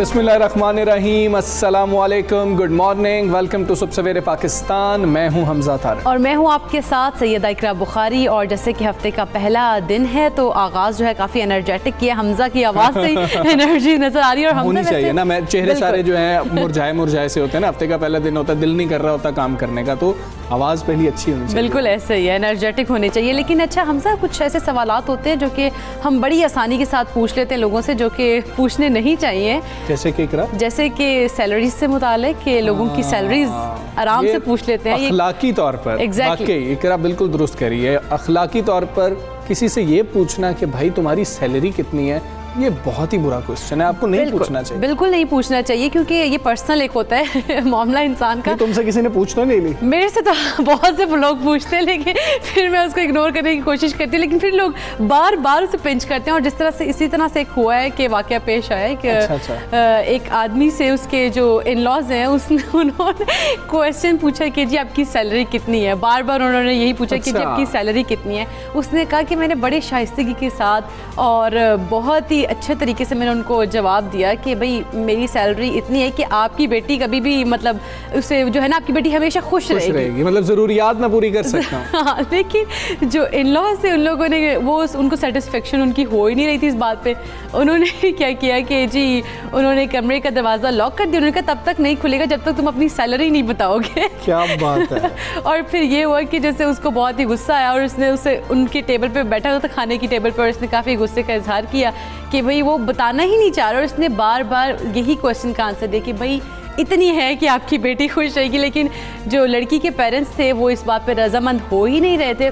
बिस्मिल्लाहिर्रहमानिर्रहीम, अस्सलामु अलैकुम, गुड मॉर्निंग, वेलकम टू सुबह सवेरे पाकिस्तान। मैं हूं हमजा तारिक और मैं हूं आपके साथ सैयदा इकरा बुखारी। और जैसे कि हफ्ते का पहला दिन है तो आगाज़ जो है काफ़ी एनर्जेटिक किया। हमजा की आवाज़ से एनर्जी नज़र आ रही है और होनी चाहिए ना। मैं चेहरे सारे जो है मुरझाए से होते हैं ना, हफ्ते का पहला दिन होता है, दिल नहीं कर रहा होता काम करने का, तो आवाज़ पहली अच्छी होनी चाहिए। बिल्कुल ऐसे ही है, एनर्जेटिक होनी चाहिए। लेकिन अच्छा हमजा, कुछ ऐसे सवालात होते हैं जो कि हम बड़ी आसानी के साथ पूछ लेते हैं लोगों से, जो कि पूछने नहीं चाहिए। जैसे कि इकरा, जैसे कि सैलरी से मुतालिक कि लोगों की सैलरीज आराम से पूछ लेते हैं अखलाकी तौर पर। Exactly. इकरा बिल्कुल दुरुस्त कह रही है। अखलाकी तौर पर किसी से ये पूछना कि भाई तुम्हारी सैलरी कितनी है, ये बहुत ही बुरा क्वेश्चन है, आपको नहीं पूछना चाहिए। बिल्कुल नहीं पूछना चाहिए, क्योंकि ये पर्सनल एक होता है मामला इंसान का। तुमसे किसी ने पूछ तो नहीं ली? मेरे से तो बहुत से लोग पूछते हैं, लेकिन फिर मैं उसको इग्नोर करने की कोशिश करती हूँ, लेकिन फिर लोग बार बार उसे पिंच करते हैं। और जिस तरह से इसी तरह से एक हुआ है कि वाकया पेश आया है कि एक आदमी से उसके जो इन लॉज हैं उन्होंने क्वेश्चन पूछा कि जी आपकी सैलरी कितनी है। बार बार उन्होंने यही पूछा कि जी आपकी सैलरी कितनी है। उसने कहा कि मैंने बड़े शाइस्तगी के साथ और बहुत ही अच्छे तरीके से मैंने उनको जवाब दिया कि भाई मेरी सैलरी इतनी है कि आपकी बेटी कभी भी, मतलब उसे जो है ना, आपकी बेटी हमेशा खुश रहेगी, मतलब ज़रूरियात मैं पूरी कर सकता हूँ। हाँ, लेकिन जो इन लॉज से उन लोगों ने उनको सेटिस्फेक्शन उनकी हो ही नहीं रही थी इस बात पे। उन्होंने क्या किया कि जी उन्होंने कमरे का दरवाज़ा लॉक कर दिया। उन्होंने कहा तब तक नहीं खुलेगा जब तक तुम अपनी सैलरी नहीं बताओगे। क्या बात है। और फिर ये हुआ कि जैसे उसको बहुत ही गुस्सा आया और उसने उसे उनकी टेबल पे बैठा हुआ था, खाने की टेबल पर, और उसने काफ़ी गुस्से का इजहार किया कि भाई वो बताना ही नहीं चाह रहा। और उसने बार बार यही क्वेश्चन का आंसर दिया कि भाई इतनी है कि आपकी बेटी खुश रहेगी। लेकिन जो लड़की के पेरेंट्स थे वो इस बात पर रजामंद हो ही नहीं रहे थे।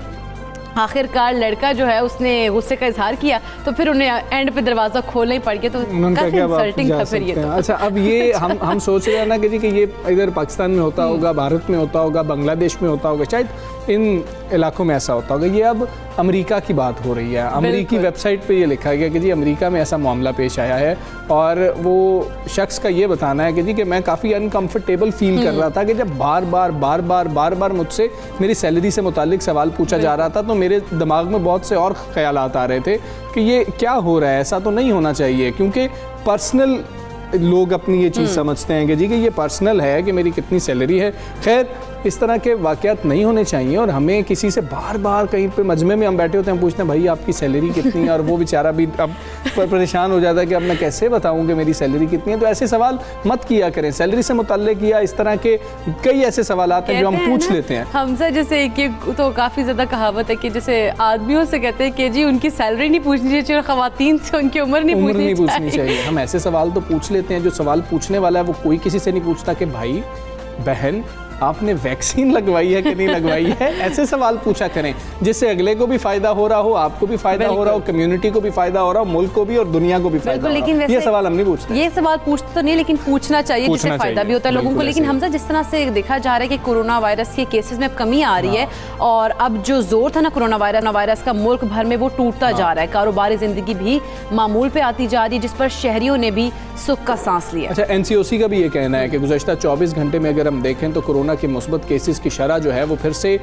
आखिरकार लड़का जो है उसने गुस्से का इजहार किया, तो फिर उन्हें एंड पे दरवाज़ा खोलना ही पड़ गया। तो काफ़ी इंसल्टिंग था फिर ये तो। अच्छा, अब ये हम सोच रहे हैं ना कि ये इधर पाकिस्तान में होता होगा, भारत में होता होगा, बांग्लादेश में होता होगा, शायद इन इलाकों में ऐसा होता होगा। ये अब अमेरिका की बात हो रही है। अमेरिकी वेबसाइट पे ये लिखा गया कि जी अमेरिका में ऐसा मामला पेश आया है, और वो शख्स का ये बताना है कि जी कि मैं काफ़ी अनकंफर्टेबल फील कर रहा था कि जब बार बार मुझसे मेरी सैलरी से मुतालिक सवाल पूछा जा रहा था, तो मेरे दिमाग में बहुत से और ख्यालात आ रहे थे कि ये क्या हो रहा है, ऐसा तो नहीं होना चाहिए। क्योंकि पर्सनल लोग अपनी ये चीज़ समझते हैं कि जी कि ये पर्सनल है कि मेरी कितनी सैलरी है। खैर, इस तरह के वाक़यात नहीं होने चाहिए, और हमें किसी से बार बार कहीं पे मजमे में हम बैठे होते हैं, पूछते हैं भाई आपकी सैलरी कितनी है, और वो बेचारा भी अब परेशान हो जाता है कि अब मैं कैसे बताऊं कि मेरी सैलरी कितनी है। तो ऐसे सवाल मत किया करें। सैलरी से मुतल्लिक या इस तरह के कई ऐसे सवालात हैं जो हम पूछ लेते हैं। हमसे जैसे कि तो काफ़ी ज़्यादा कहावत है कि जैसे आदमियों से कहते हैं कि जी उनकी सैलरी नहीं पूछनी चाहिए, और ख़वातीन से उनकी उम्र नहीं पूछनी चाहिए। हम ऐसे सवाल तो पूछ लेते हैं, जो सवाल पूछने वाला है वो कोई किसी से नहीं पूछता कि भाई बहन आपने वैक्सीन लगवाई है कि नहीं लगवाई है। ऐसे सवाल पूछा करें जिससे अगले को भी फायदा हो रहा हो, आपको भी फायदा हो रहा हो, कम्युनिटी को भी फायदा हो रहा हो, मुल्क को भी और दुनिया को भी फायदा हो रहा हो। ये सवाल हम नहीं पूछते। ये सवाल पूछते तो नहीं, लेकिन पूछना चाहिए जिससे फायदा भी होता है लोगों को। लेकिन हमजा, जिस तरह से देखा जा रहा है कि कोरोना वायरस के केसेस में कमी आ रही है, और अब जो जोर था ना कोरोना वायरस का मुल्क भर में, वो टूटता जा रहा है। कारोबारी जिंदगी भी मामूल पे आती जा रही है, जिस पर शहरियों ने भी सुख का सांस लिया। अच्छा, NCOC का भी ये कहना है कि गुज़श्ता 24 घंटे में अगर हम देखें तो कोरोना के मुस्बत केसेस की शरह जो है वो फिर से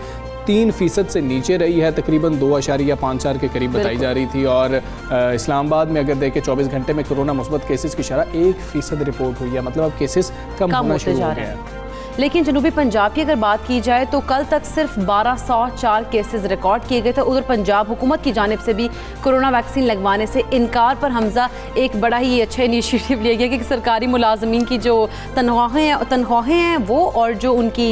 3% से नीचे रही है, तकरीबन 2.54 के करीब बताई जा रही थी। और इस्लामाबाद में अगर देखें 24 घंटे में कोरोना मुस्बत केसेस की शरह 1% रिपोर्ट हुई है। मतलब अब केसेस कम होना शुरू हो गए हैं। लेकिन जनूबी पंजाब की अगर बात की जाए तो कल तक सिर्फ 1204 केसेस रिकॉर्ड किए गए थे। उधर पंजाब हुकूमत की जानिब से भी कोरोना वैक्सीन लगवाने से इनकार पर हमजा एक बड़ा ही अच्छा इनिशिएटिव लिया गया कि सरकारी मुलाजमीन की जो तनख्वाहें हैं वो, और जो उनकी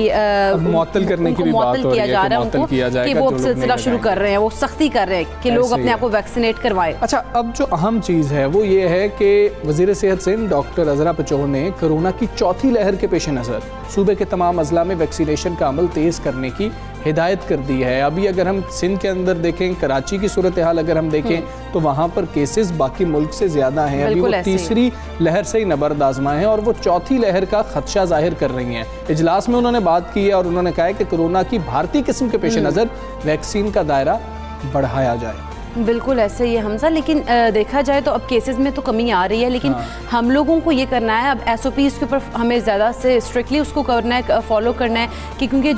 मुअत्तल करने की भी बात हो रही है जा रहा है उनको कि वो सिलसिला शुरू कर रहे हैं, वो सख्ती कर रहे हैं कि लोग अपने आप को वैक्सीनेट करवाएं। अच्छा, अब जो अहम चीज़ है वो ये है कि वज़ीर सेहत सिंध डॉक्टर अज़रा पचौर ने कोरोना की चौथी लहर के पेश नज़र सूबे सूबे के तमाम अजला में वैक्सीनेशन का अमल तेज़ करने की हिदायत कर दी है। अभी अगर हम सिंध के अंदर देखें, कराची की सूरत हाल अगर हम देखें तो वहाँ पर केसेस बाकी मुल्क से ज़्यादा हैं। अभी वो तीसरी लहर से ही नबर्द आजमा है और वो चौथी लहर का खदशा जाहिर कर रही हैं। इजलास में उन्होंने बात की है और उन्होंने कहा है कि कोरोना की भारतीय किस्म के पेश नज़र वैक्सीन का दायरा बढ़ाया जाए। बिल्कुल ऐसे ही है हमजा, लेकिन देखा जाए तो अब केसेस में तो कमी आ रही है, लेकिन हम लोगों को ये करना है अब SOPs के ऊपर हमें ज़्यादा से स्ट्रिक्टली उसको करना है, फॉलो करना है कि क्योंकि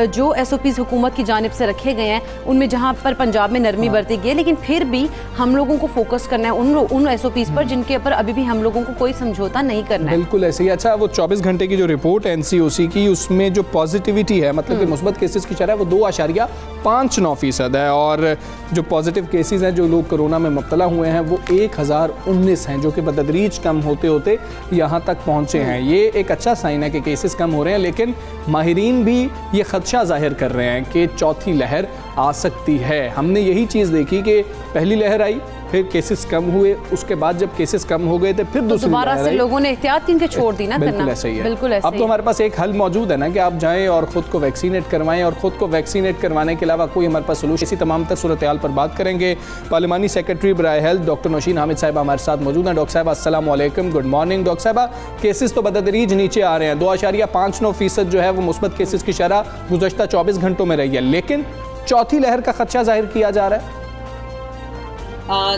जो SOPs हुकूमत की जानिब से रखे गए हैं उनमें जहाँ पर पंजाब में नरमी बरती गई है, लेकिन फिर भी हम लोगों को फोकस करना है उन SOPs पर जिनके ऊपर अभी भी हम लोगों को कोई समझौता नहीं करना है। बिल्कुल ऐसे ही। अच्छा, वो 24 घंटे की जो रिपोर्ट है NCOC की, उसमें जो पॉजिटिविटी है, मतलब कि मुस्बत केसेस की शरह वो 2.59% है और जो पॉजिटिव केसेस हैं, जो लोग कोरोना में मुब्तला हुए हैं, वो 1019 हैं, जो कि बतदरीज कम होते होते यहाँ तक पहुँचे हैं। ये एक अच्छा साइन है कि केसेस कम हो रहे हैं, लेकिन माहिरीन भी ये खदशा जाहिर कर रहे हैं कि चौथी लहर आ सकती है। हमने यही चीज़ देखी कि पहली लहर आई, फिर केसेस कम हुए, उसके बाद जब केसेस कम हो गए थे फिर दूसरी दोबारा से लोगों ने एहतियात इनके छोड़ दी ना। बिल्कुल ऐसा ही है। बिल्कुल ऐसा अब तो हमारे पास एक हल मौजूद है ना कि आप जाएं और ख़ुद को वैक्सीनेट करवाएं, और ख़ुद को वैक्सीनेट करवाने के अलावा कोई हमारे पास सोल्यूशन। इसी तमाम तर सूरत हाल पर बात करेंगे। पार्लिमानी सेक्रेटरी बराए हेल्थ डॉक्टर नौशीन हामिद साहिबा हमारे साथ मौजूद हैं। डॉक्टर साहिबा अस्सलाम वालेकुम, गुड मॉर्निंग। डॉक्टर साहिबा, केसेस तो बतदरीज नीचे आ रहे हैं, 2.59% जो है वो मुस्बत केसेस की शरह गुज़श्ता 24 घंटों में रही है, लेकिन चौथी लहर का खदशा जाहिर किया जा रहा है।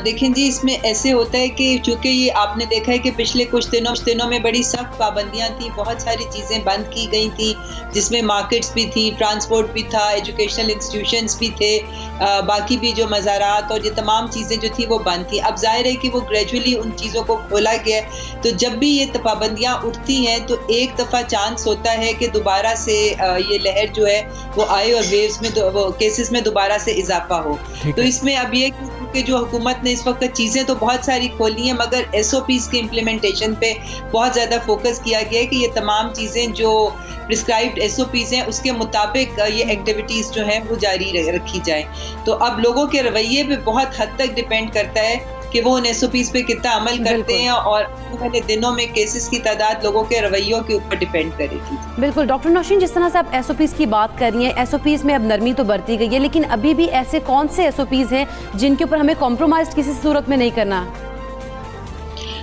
देखें जी, इसमें ऐसे होता है कि चूंकि ये आपने देखा है कि पिछले कुछ दिनों में बड़ी सख्त पाबंदियां थी, बहुत सारी चीज़ें बंद की गई थी, जिसमें मार्केट्स भी थी, ट्रांसपोर्ट भी था, एजुकेशनल इंस्टीट्यूशंस भी थे, बाकी भी जो मज़ारात और ये तमाम चीज़ें जो थी वो बंद थी। अब जाहिर है कि वो ग्रेजुअली उन चीज़ों को खोला गया, तो जब भी ये पाबंदियाँ उठती हैं तो एक दफ़ा चांस होता है कि दोबारा से ये लहर जो है वो आए और वेव्स में केसेस में दोबारा से इजाफा हो। तो इसमें अब ये कि जो हुकूमत ने इस वक्त चीज़ें तो बहुत सारी खोली हैं, मगर SOPs के इम्प्लीमेंटेशन पे बहुत ज़्यादा फोकस किया गया है कि ये तमाम चीज़ें जो प्रिस्क्राइब्ड SOPs हैं उसके मुताबिक ये एक्टिविटीज़ जो हैं वो जारी रखी जाएं। तो अब लोगों के रवैये पे बहुत हद तक डिपेंड करता है कि वो उन SOPs पे कितना अमल करते हैं, और आने वाले दिनों में केसेस की तादाद लोगों के रवैयों के ऊपर डिपेंड करेगी। बिल्कुल डॉक्टर नौशीन, जिस तरह से आप SOPs की बात कर रही हैं, SOPs में अब नरमी तो बरती गई है, लेकिन अभी भी ऐसे कौन से SOPs हैं जिनके ऊपर हमें कॉम्प्रोमाइज़ किसी सूरत में नहीं करना?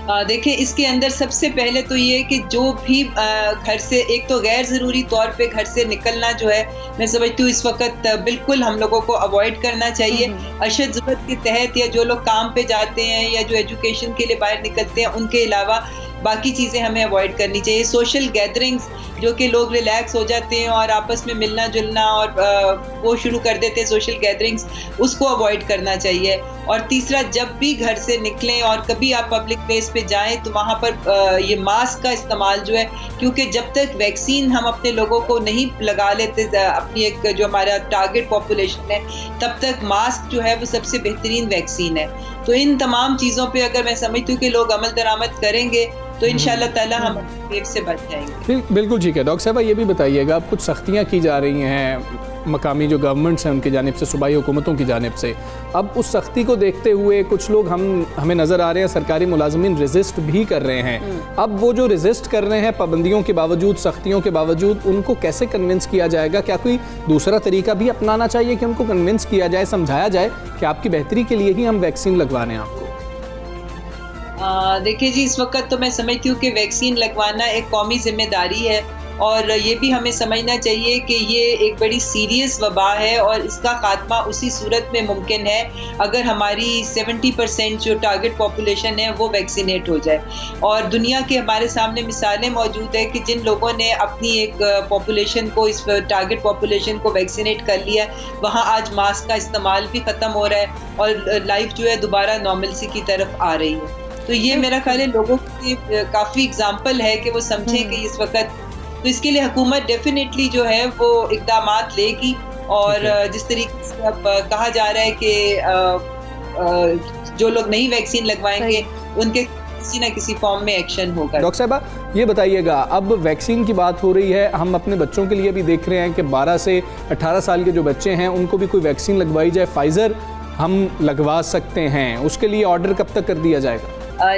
देखें, इसके अंदर सबसे पहले तो ये कि जो भी घर से, एक तो गैर ज़रूरी तौर पे घर से निकलना जो है, मैं समझती हूँ इस वक्त बिल्कुल हम लोगों को अवॉइड करना चाहिए। अशद ज़रूरत के तहत या जो लोग काम पे जाते हैं या जो एजुकेशन के लिए बाहर निकलते हैं, उनके अलावा बाकी चीज़ें हमें अवॉइड करनी चाहिए। सोशल गैदरिंग्स, जो कि लोग रिलैक्स हो जाते हैं और आपस में मिलना जुलना और वो शुरू कर देते हैं सोशल गैदरिंग्स, उसको अवॉइड करना चाहिए। और तीसरा, जब भी घर से निकलें और कभी आप पब्लिक प्लेस पे जाएं तो वहाँ पर ये मास्क का इस्तेमाल जो है, क्योंकि जब तक वैक्सीन हम अपने लोगों को नहीं लगा लेते, अपनी एक जो हमारा टारगेट पॉपुलेशन है, तब तक मास्क जो है वो सबसे बेहतरीन वैक्सीन है। तो इन तमाम चीज़ों पे अगर मैं समझती हूँ कि लोग अमल दरामद करेंगे तो इंशाअल्लाह ताला हम वेव से बच जाएंगे। बिल्कुल ठीक है। डॉक्टर साहब, ये भी बताइएगा, अब कुछ सख्तियाँ की जा रही हैं मकामी जो गवर्नमेंट्स हैं उनकी जानिब से, सूबाई हुकूमतों की जानिब से। अब उस सख्ती को देखते हुए कुछ लोग हमें नज़र आ रहे हैं, सरकारी मुलाजमीन रेजिस्ट भी कर रहे हैं। अब वो जो रेजिस्ट कर रहे हैं पाबंदियों के बावजूद, सख्तियों के बावजूद, उनको कैसे कन्विंस किया जाएगा? क्या कोई दूसरा तरीका भी अपनाना चाहिए कि उनको कन्विंस किया जाए, समझाया जाए कि आपकी बेहतरी के लिए ही हम वैक्सीन लगवा रहे हैं आपको? देखिए जी, इस वक्त तो मैं समझती हूँ कि वैक्सीन लगवाना एक कौमी जिम्मेदारी है, और ये भी हमें समझना चाहिए कि ये एक बड़ी सीरियस वबा है और इसका खात्मा उसी सूरत में मुमकिन है अगर हमारी 70% जो टारगेट पॉपुलेशन है वो वैक्सीनेट हो जाए। और दुनिया के हमारे सामने मिसालें मौजूद है कि जिन लोगों ने अपनी एक पॉपुलेशन को, इस टारगेट पॉपुलेशन को वैक्सीनेट कर लिया, वहाँ आज मास्क का इस्तेमाल भी ख़त्म हो रहा है और लाइफ जो है दोबारा नॉर्मलसी की तरफ आ रही है। तो ये मेरा ख्याल है लोगों की काफ़ी एग्जाम्पल है कि वो समझें कि इस वक्त, तो इसके लिए हुकूमत डेफिनेटली जो है वो इक़दामात लेगी, और जिस तरीके से अब कहा जा रहा है कि जो लोग नहीं वैक्सीन लगवाएंगे उनके किसी ना किसी फॉर्म में एक्शन होगा। डॉक्टर साहबा, ये बताइएगा, अब वैक्सीन की बात हो रही है, हम अपने बच्चों के लिए भी देख रहे हैं कि 12 से 18 साल के जो बच्चे हैं उनको भी कोई वैक्सीन लगवाई जाए, फाइज़र हम लगवा सकते हैं, उसके लिए ऑर्डर कब तक कर दिया जाएगा?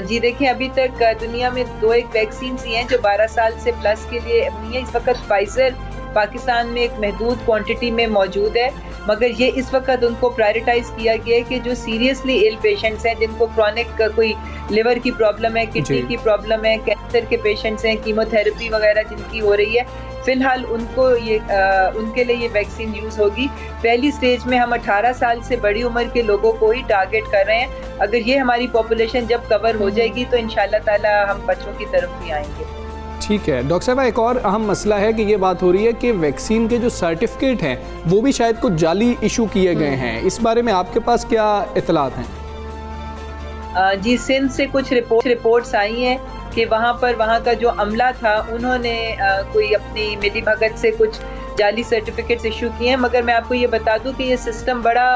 जी देखिए, अभी तक दुनिया में 2 एक वैक्सीन ही हैं जो 12 साल से प्लस के लिए नहीं है। इस वक्त फाइजर पाकिस्तान में एक महदूद क्वांटिटी में मौजूद है, मगर ये इस वक्त उनको प्रायोरिटाइज किया गया है कि जो सीरियसली इल पेशेंट्स हैं, जिनको क्रॉनिक कोई लिवर की प्रॉब्लम है, किडनी की प्रॉब्लम है, कैंसर के पेशेंट्स हैं, कीमोथेरेपी वगैरह जिनकी हो रही है, फिलहाल उनको ये उनके लिए ये वैक्सीन यूज़ होगी। पहली स्टेज में हम 18 साल से बड़ी उम्र के लोगों को ही टारगेट कर रहे हैं। अगर ये हमारी पॉपुलेशन जब कवर हो जाएगी तो इंशाल्लाह ताला हम बच्चों की तरफ भी आएंगे। ठीक है डॉक्टर साहब, एक और अहम मसला है कि ये बात हो रही है कि वैक्सीन के जो सर्टिफिकेट हैं वो भी शायद कुछ जाली इशू किए गए हैं। इस बारे में आपके पास क्या इतलात हैं? जी, सिंध से कुछ रिपोर्ट्स आई हैं कि वहाँ का जो अमला था उन्होंने कोई अपनी मिलीभगत से कुछ जाली सर्टिफिकेट्स इशू किए हैं। मगर मैं आपको ये बता दूं कि ये सिस्टम बड़ा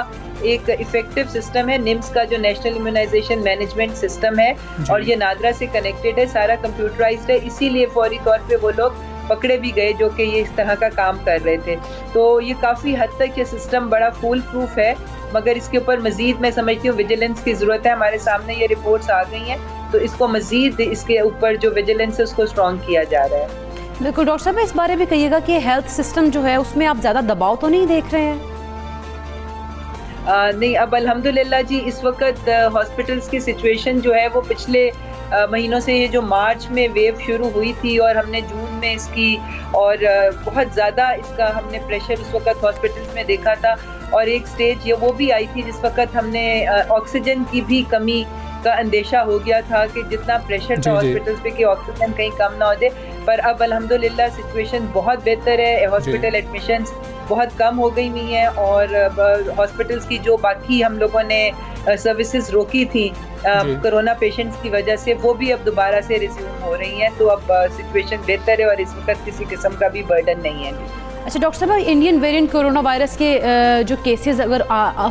एक इफेक्टिव सिस्टम है। निम्स का जो नेशनल इम्यूनाइजेशन मैनेजमेंट सिस्टम है और ये नादरा से कनेक्टेड है, सारा कंप्यूटराइज्ड है, इसीलिए फौरी तौर पे वो लोग पकड़े भी गए जो कि ये इस तरह का काम कर रहे थे। तो ये काफ़ी हद तक ये सिस्टम बड़ा फूल प्रूफ है, मगर इसके ऊपर मजीद मैं समझती हूँ विजिलेंस की ज़रूरत है। हमारे सामने ये रिपोर्ट्स आ गई हैं, तो इसको मजीद इसके ऊपर जो विजिलेंस है उसको स्ट्रॉन्ग किया जा रहा है। बिल्कुल डॉक्टर साहब, इस बारे में कहिएगा कि हेल्थ सिस्टम जो है उसमें आप ज़्यादा दबाव तो नहीं देख रहे हैं? नहीं, अब अल्हम्दुलिल्लाह जी इस वक्त हॉस्पिटल्स की सिचुएशन जो है वो पिछले महीनों से, ये जो मार्च में वेव शुरू हुई थी और हमने जून में इसकी और बहुत ज़्यादा इसका हमने प्रेशर उस वक्त हॉस्पिटल्स में देखा था। और एक स्टेज ये वो भी आई थी जिस वक्त हमने ऑक्सीजन की भी कमी का अंदेशा हो गया था कि जितना प्रेशर था हॉस्पिटल्स पे कि ऑक्सीजन कहीं कम ना हो जाए। पर अब अल्हम्दुलिल्लाह सिचुएशन बहुत बेहतर है, हॉस्पिटल एडमिशन्स बहुत कम हो गई हुई हैं और हॉस्पिटल्स की जो बाकी हम लोगों ने सर्विसेज रोकी थी कोरोना पेशेंट्स की वजह से, वो भी अब दोबारा से रिज्यूम हो रही हैं। तो अब सिचुएशन बेहतर है और इस वक्त किसी किस्म का भी बर्डन नहीं है। अच्छा डॉक्टर साहब, इंडियन वेरिएंट कोरोना वायरस के जो केसेस अगर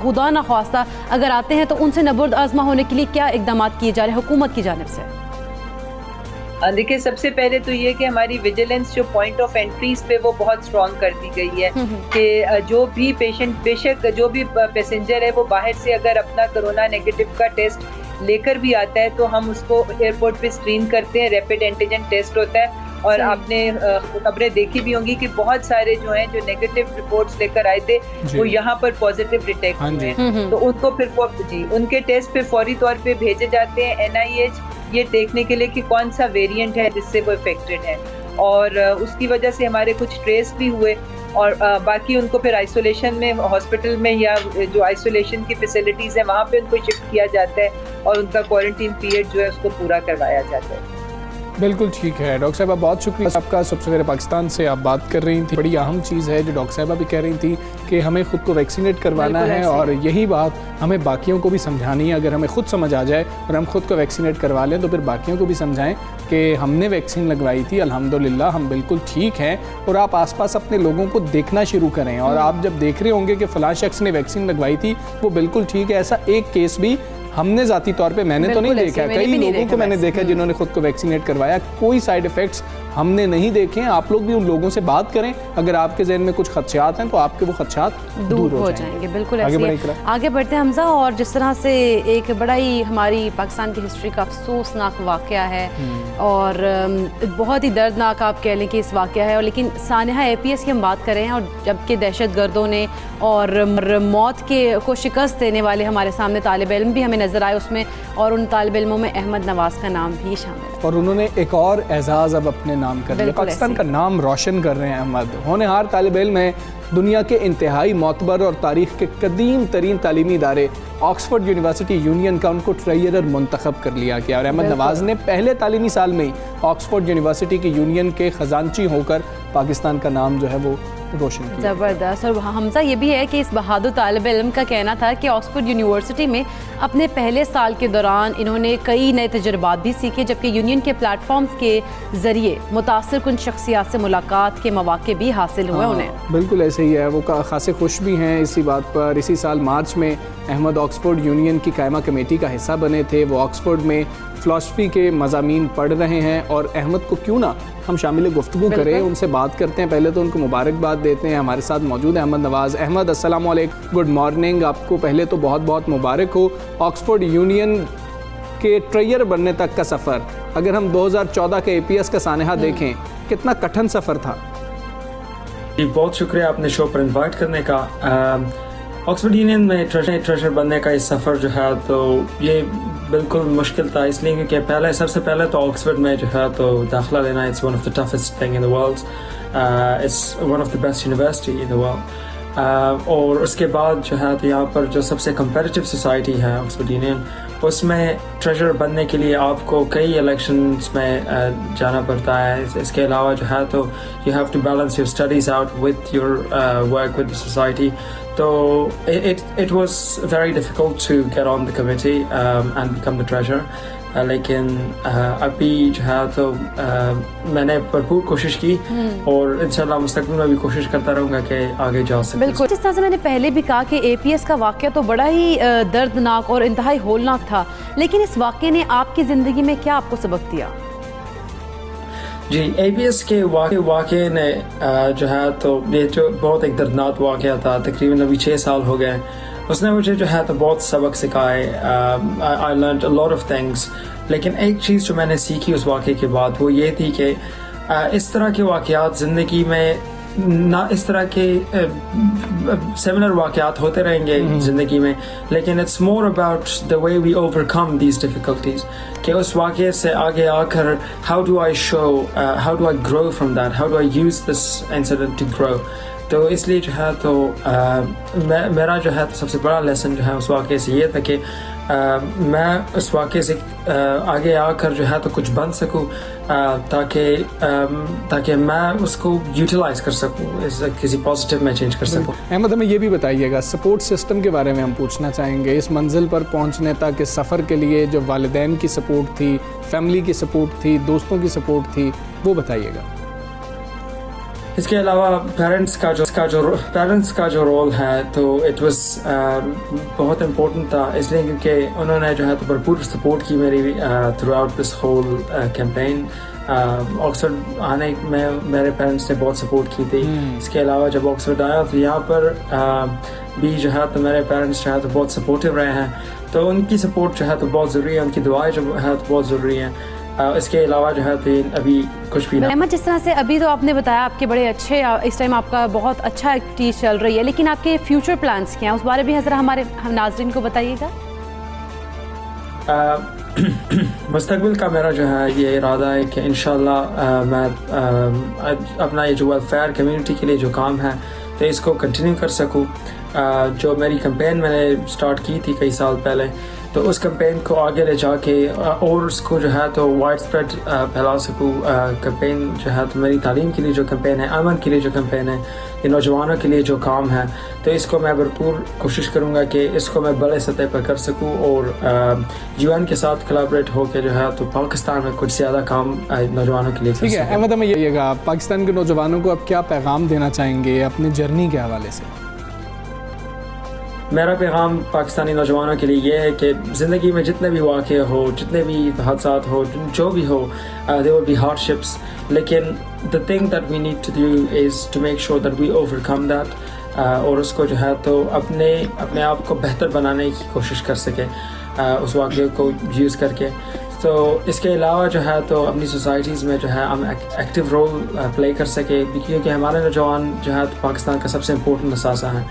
खुदा न ख्वास्ता अगर आते हैं तो उनसे नबर्द आजमा होने के लिए क्या इकदाम किए जा रहे हैं हुकूमत की जानिब से? देखिए, सबसे पहले तो ये कि हमारी विजिलेंस जो पॉइंट ऑफ एंट्रीज पे वो बहुत स्ट्रॉन्ग कर दी गई है कि जो भी पेशेंट, बेशक जो भी पैसेंजर है वो बाहर से अगर अपना कोरोना नेगेटिव का टेस्ट लेकर भी आता है तो हम उसको एयरपोर्ट पे स्क्रीन करते हैं, रैपिड एंटीजन टेस्ट होता है। और आपने खबरें देखी भी होंगी कि बहुत सारे जो हैं जो नेगेटिव रिपोर्ट्स लेकर आए थे वो यहाँ पर पॉजिटिव डिटेक्ट हुए हैं, तो उनको फिर उनके टेस्ट पे फौरी तौर पे भेजे जाते हैं NIH ये देखने के लिए कि कौन सा वेरिएंट है जिससे वो इफेक्टेड है। और उसकी वजह से हमारे कुछ ट्रेस भी हुए और बाकी उनको फिर आइसोलेशन में हॉस्पिटल में या जो आइसोलेशन की फैसिलिटीज़ है वहाँ पे उनको शिफ्ट किया जाता है और उनका क्वारंटीन पीरियड जो है उसको पूरा करवाया जाता है। बिल्कुल ठीक है डॉक्टर साहब, बहुत शुक्रिया आपका। सबसे पहले पाकिस्तान से आप बात कर रही थी, बड़ी अहम चीज़ है जो डॉक्टर साहबा भी कह रही थी कि हमें ख़ुद को वैक्सीनेट करवाना है और यही बात हमें बाकियों को भी समझानी है। अगर हमें खुद समझ आ जाए और हम खुद को वैक्सीनेट करवा लें तो फिर बाकियों को भी समझाएं कि हमने वैक्सीन लगवाई थी, अल्हम्दुलिल्लाह हम बिल्कुल ठीक हैं। और आप आसपास अपने लोगों को देखना शुरू करें और आप जब देख रहे होंगे कि फ़लाँ शख्स ने वैक्सीन लगवाई थी वो बिल्कुल ठीक है, ऐसा एक केस भी हमने ज़ाती तौर पे मैंने तो नहीं देखा, कई लोगों को मैंने देखा जिन्होंने खुद को वैक्सीनेट करवाया, कोई साइड इफ़ेक्ट्स हमने नहीं देखे। आप लोग भी उन लोगों से बात करें, अगर आपके जहन में कुछ खदशात हैं तो आपके वो खदशात दूर हो जाएंगे। बिल्कुल आगे बढ़ते हैं हमजा। और जिस तरह से एक बड़ा ही हमारी पाकिस्तान की हिस्ट्री का अफसोसनाक वाक़या है और बहुत ही दर्दनाक आप कह लें कि इस वाक़या है, और लेकिन सानिहा APS की हम बात कर रहे हैं और जबकि दहशत गर्दों ने और मौत के को शिकस्त देने वाले हमारे सामने तालिब इल्म भी हमें नज़र आए उसमें, और उन तालिब इल्मों में अहमद नवाज़ का नाम भी शामिल है और उन्होंने एक और एजाज़ अब अपने नाम कर लिया, पाकिस्तान का नाम रोशन कर रहे हैं। अहमद होनहार तालिब इल्म है, दुनिया के इंतहाई मोतबर और तारीख़ के कदीम तरीन तालीमी इदारे ऑक्सफोर्ड यूनिवर्सिटी यूनियन का उनको ट्रेजरर मुंतखब कर लिया गया और अहमद नवाज़ ने पहले तालीमी साल में ही ऑक्सफोर्ड यूनिवर्सिटी की यूनियन के ख़जानची होकर पाकिस्तान का नाम जो है वो रोशन किया। ज़बरदस्त। और हमजा ये भी है कि इस बहादुर तालिब इल्म का कहना था कि ऑक्सफोर्ड यूनिवर्सिटी में अपने पहले साल के दौरान इन्होंने कई नए तजुर्बात भी सीखे, जबकि यूनियन के प्लेटफॉर्म्स के ज़रिए मुतासिर कुन शख्सियात से मुलाकात के मौके भी हासिल हुए उन्हें। बिल्कुल ऐसे ही है, वो खासे खुश भी हैं इसी बात पर। इसी साल मार्च में अहमद ऑक्सफोर्ड यूनियन की कायमा कमेटी का हिस्सा बने थे। वो ऑक्सफोर्ड में फ़िलासफ़ी के मज़ामीन पढ़ रहे हैं और अहमद को क्यों ना हम शामिल गुफ्तगू करें, उनसे बात करते हैं। पहले तो उनको मुबारकबाद देते हैं। हमारे साथ मौजूद है अहमद नवाज़। अहमद अस्सलाम वालेकुम, गुड मॉर्निंग। आपको पहले तो बहुत बहुत मुबारक हो। ऑक्सफोर्ड यूनियन आपके ट्रेजर बनने तक का सफ़र, अगर हम 2014 के APS का सानहा देखें, कितना कठिन सफ़र था? जी, बहुत शुक्रिया आपने शो पर इनवाइट करने का। ऑक्सफोर्ड यूनियन में ट्रेजर बनने का ये सफ़र जो है तो ये बिल्कुल मुश्किल था, इसलिए क्योंकि सबसे पहले तो ऑक्सफोर्ड में जो है तो दाखिला लेना it's one of the toughest thing in the world, it's one of the best university in the world. और उसके बाद जो है तो यहाँ पर जो सबसे कंपेटिटिव सोसाइटी है ऑक्सफोर्ड यूनियन, उसमें ट्रेजर बनने के लिए आपको कई इलेक्शंस में जाना पड़ता है। इसके अलावा जो है तो you have to balance your studies out with your work with society. तो it was very difficult to get on the committee and become the treasurer. लेकिन अभी जो है तो मैंने भरपूर कोशिश की और इंशाल्लाह मुस्तकबिल में भी कोशिश करता रहूँगा कि आगे जा सकूँ। बिल्कुल, जिस तरह से मैंने पहले भी कहा कि APS का वाक़या तो बड़ा ही दर्दनाक और इंतहाई होलनाक था, लेकिन इस वाक़े ने आपकी ज़िंदगी में क्या आपको सबक दिया? जी, APS के वाक़े ने जो है तो ये जो बहुत एक दर्दनाक वाक़या था, तकरीबन अभी 6 साल हो गए, उसने मुझे जो है तो बहुत सबक सिखाए। I learned a lot of things, लेकिन एक चीज़ जो मैंने सीखी उस वाक़े के बाद वो ये थी कि इस तरह के वाक़यात ज़िंदगी में ना, इस तरह के सिमिलर वाक़यात होते रहेंगे ज़िंदगी में, लेकिन it's more about the way we overcome these difficulties, कि उस वाक़े से आगे आकर how do I grow from that, how do I use this incident to grow. तो इसलिए जो है तो मेरा जो है तो सबसे बड़ा लेसन जो है उस वाक़े से ये था कि मैं उस वाक़े से आगे आकर जो है तो कुछ बन सकूं, ताकि मैं उसको यूटिलाइज़ कर सकूं, किसी पॉजिटिव में चेंज कर सकूं। अहमद, हमें ये भी बताइएगा, सपोर्ट सिस्टम के बारे में हम पूछना चाहेंगे। इस मंजिल पर पहुंचने तक, इस सफ़र के लिए जो वालिदैन की सपोर्ट थी, फैमिली की सपोर्ट थी, दोस्तों की सपोर्ट थी, वो बताइएगा। इसके अलावा पेरेंट्स का जो रोल है तो इट वाज बहुत इम्पोर्टेंट था, इसलिए क्योंकि उन्होंने जो है तो भरपूर सपोर्ट की मेरी throughout this whole campaign. Oxford आने में मेरे पेरेंट्स ने बहुत सपोर्ट की थी। इसके अलावा जब ऑक्सफोर्ड आया तो यहाँ पर भी जो है तो मेरे पेरेंट्स जो है तो बहुत सपोर्टिव रहे हैं, तो उनकी सपोर्ट जो है तो बहुत ज़रूरी है, उनकी दुआएं जो है तो बहुत ज़रूरी हैं। इसके अलावा जो है तो अभी कुछ भी नहीं। अहमद, जिस तरह से अभी तो आपने बताया आपके बड़े अच्छे, इस टाइम आपका बहुत अच्छा एक्टिविटीज़ चल रही है, लेकिन आपके फ्यूचर प्लान्स क्या हैं, उस बारे में ज़रा हमारे नाज़रीन को बताइएगा। मुस्तकबिल का मेरा जो है ये इरादा है कि इंशाल्लाह मैं अपना ये जो वेलफेयर कम्युनिटी के लिए जो काम है तो इसको कंटिन्यू कर सकूँ। जो मेरी कैंपेन मैंने स्टार्ट की थी कई साल पहले, तो उस कैंपेन को आगे ले जाके और उसको जो है तो वाइड स्प्रेड फैला सकूँ। कैंपेन जो है तो मेरी तालीम के लिए जो कैंपेन है, अमन के लिए जो कैंपेन है, ये नौजवानों के लिए जो काम है, तो इसको मैं भरपूर कोशिश करूँगा कि इसको मैं बड़े सतह पर कर सकूँ और UN के साथ कोलैबोरेट होकर जो है तो पाकिस्तान में कुछ ज़्यादा काम नौजवानों के लिए कर सकूँ। ठीक है अहमद, हमें यहिएगा, पाकिस्तान के नौजवानों को अब क्या पैगाम देना चाहेंगे अपनी जर्नी के हवाले से? मेरा पैगाम पाकिस्तानी नौजवानों के लिए ये है कि ज़िंदगी में जितने भी वाक़े हो, जितने भी हादसात हो, जो भी हो, there will be hardships, लेकिन the thing that we need to do is to make sure that we overcome that, और उसको जो है तो अपने आप को बेहतर बनाने की कोशिश कर सके उस वाक़े को यूज़ करके। तो इसके अलावा जो है तो अपनी सोसाइटीज़ में जो है हम एक्टिव रोल प्ले कर सके, क्योंकि हमारे नौजवान जो है तो पाकिस्तान का सबसे इम्पोर्टेंट असासा है,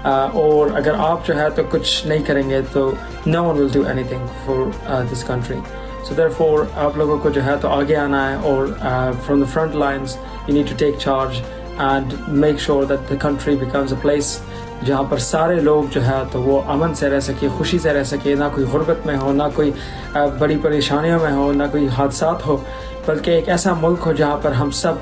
और अगर आप जो है तो कुछ नहीं करेंगे तो no one will do anything for this country. So therefore आप लोगों को जो है तो आगे आना है और from the front lines you need to take charge and make sure that the country becomes a place जहाँ पर सारे लोग जो है तो वो अमन से रह सके, खुशी से रह सके, ना कोई गुर्बत में हो, ना कोई बड़ी परेशानियों में हो, ना कोई हादसात हो, बल्कि एक ऐसा मुल्क हो जहाँ पर हम सब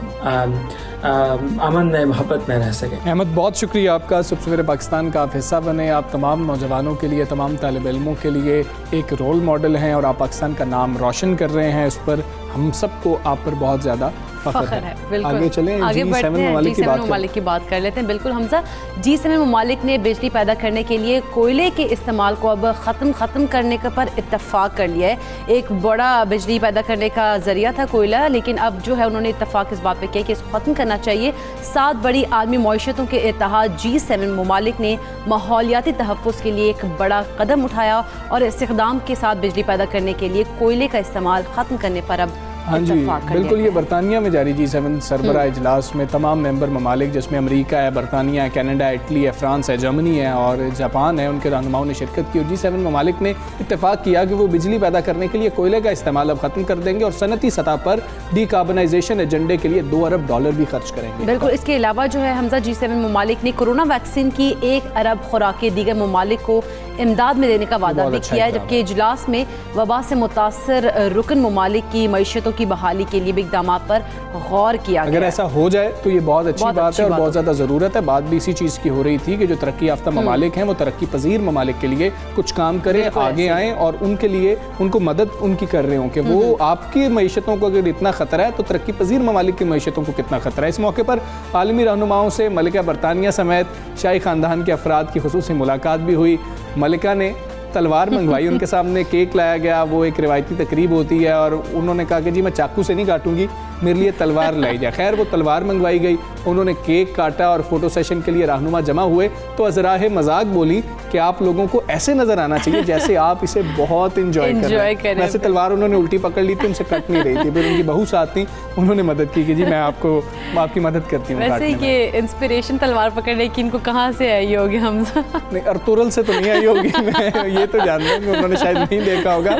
अमन में, मोहब्बत में रह सकें। अहमद, बहुत शुक्रिया आपका। सुबह सवेरे पाकिस्तान का आप हिस्सा बने। आप तमाम नौजवानों के लिए, तमाम तालिब इल्मों के लिए एक रोल मॉडल हैं और आप पाकिस्तान का नाम रोशन कर रहे हैं। इस पर हम सबको आप पर बहुत ज़्यादा फ़ख्र है। बिल्कुल आगे चलें, आगे बढ़ते हैं, ममालिक G7 ममालिक की बात कर लेते हैं। बिल्कुल हमजा, G7 ममालिक ने बिजली पैदा करने के लिए कोयले के इस्तेमाल को अब ख़त्म करने के पर इत्तफाक कर लिया है। एक बड़ा बिजली पैदा करने का जरिया था कोयला, लेकिन अब जो है उन्होंने इत्तफाक इस बात पे किया कि इसको ख़त्म करना चाहिए। 7 बड़ी आलमी मईशतों के इत्तेहाद G7 ममालिक ने माहौलियाती तहफ़्फ़ुज़ के लिए एक बड़ा कदम उठाया और इस्तेमाल के साथ बिजली पैदा करने के लिए कोयले का इस्तेमाल ख़त्म करने पर अब हाँ जी बिल्कुल, ये बरतानिया में जारी G7 सरबराह इजलास में तमाम मेंबर ममालिक, जिसमें अमेरिका है, बरतानिया है, कनाडा है, इटली है, फ्रांस है, जर्मनी है और जापान है, उनके रहनुमाओं ने शिरकत की और G7 ममालिक ने इत्तेफाक किया कि वो बिजली पैदा करने के लिए कोयले का इस्तेमाल अब ख़त्म कर देंगे और सनती सतह पर डीकार्बनाइजेशन एजेंडे के लिए $2 अरब भी खर्च करेंगे। बिल्कुल, इसके अलावा जो है हमजा G7 ममालिक ने कोरोना वैक्सीन की 1 अरब खुराकें दीगर ममालिक को इमदाद में देने का वादा भी किया है, जबकि इजलास में वबा से मुतासर रुकन ममालिक की मईशतों की बहाली के लिए भी इक़दाम पर गौर किया गया। अगर ऐसा हो जाए तो ये बहुत अच्छी बात है और बहुत ज़्यादा ज़रूरत है। बात भी इसी चीज़ की हो रही थी कि जो तरक्की याफ्ता ममालिक हैं वो तरक्की पजीर ममालिक के लिए कुछ काम करें, आगे आएँ और उनके लिए उनको मदद उनकी कर रहे हों कि वो आपकी मईशतों को अगर इतना ख़तरा है तो तरक्की पजीर ममालिक की मईशतों को कितना ख़तरा है। इस मौके पर आलमी रहनुमाओं से मलिका बरतानिया समेत शाही ख़ानदान के अफराद की खुसूसी मुलाकात भी हुई। मलिका ने तलवार मंगवाई, उनके सामने केक लाया गया, वो एक रिवायती तकरीब होती है और उन्होंने कहा कि जी मैं चाकू से नहीं काटूंगी, मेरे लिए तलवार लाई जाए। खैर वो तलवार मंगवाई गई, उन्होंने केक काटा और फ़ोटो सेशन के लिए रहनुमा जमा हुए तो अज़राह मजाक बोली कि आप लोगों को ऐसे नज़र आना चाहिए जैसे आप इसे बहुत इंजॉय कर रहे हैं। वैसे तलवार उन्होंने उल्टी पकड़ ली थी, उनसे कट नहीं रही थी, फिर उनकी बहू साथ थी, उन्होंने मदद की कि जी मैं आपकी मदद करती हूँ। वैसे ये इंस्पिरेशन तलवार पकड़ने की इनको कहाँ से आई होगी हमजा? नहीं, अर्तुगरुल से तो नहीं आई होगी, मैं ये तो जानता हूँ, उन्होंने शायद नहीं देखा होगा,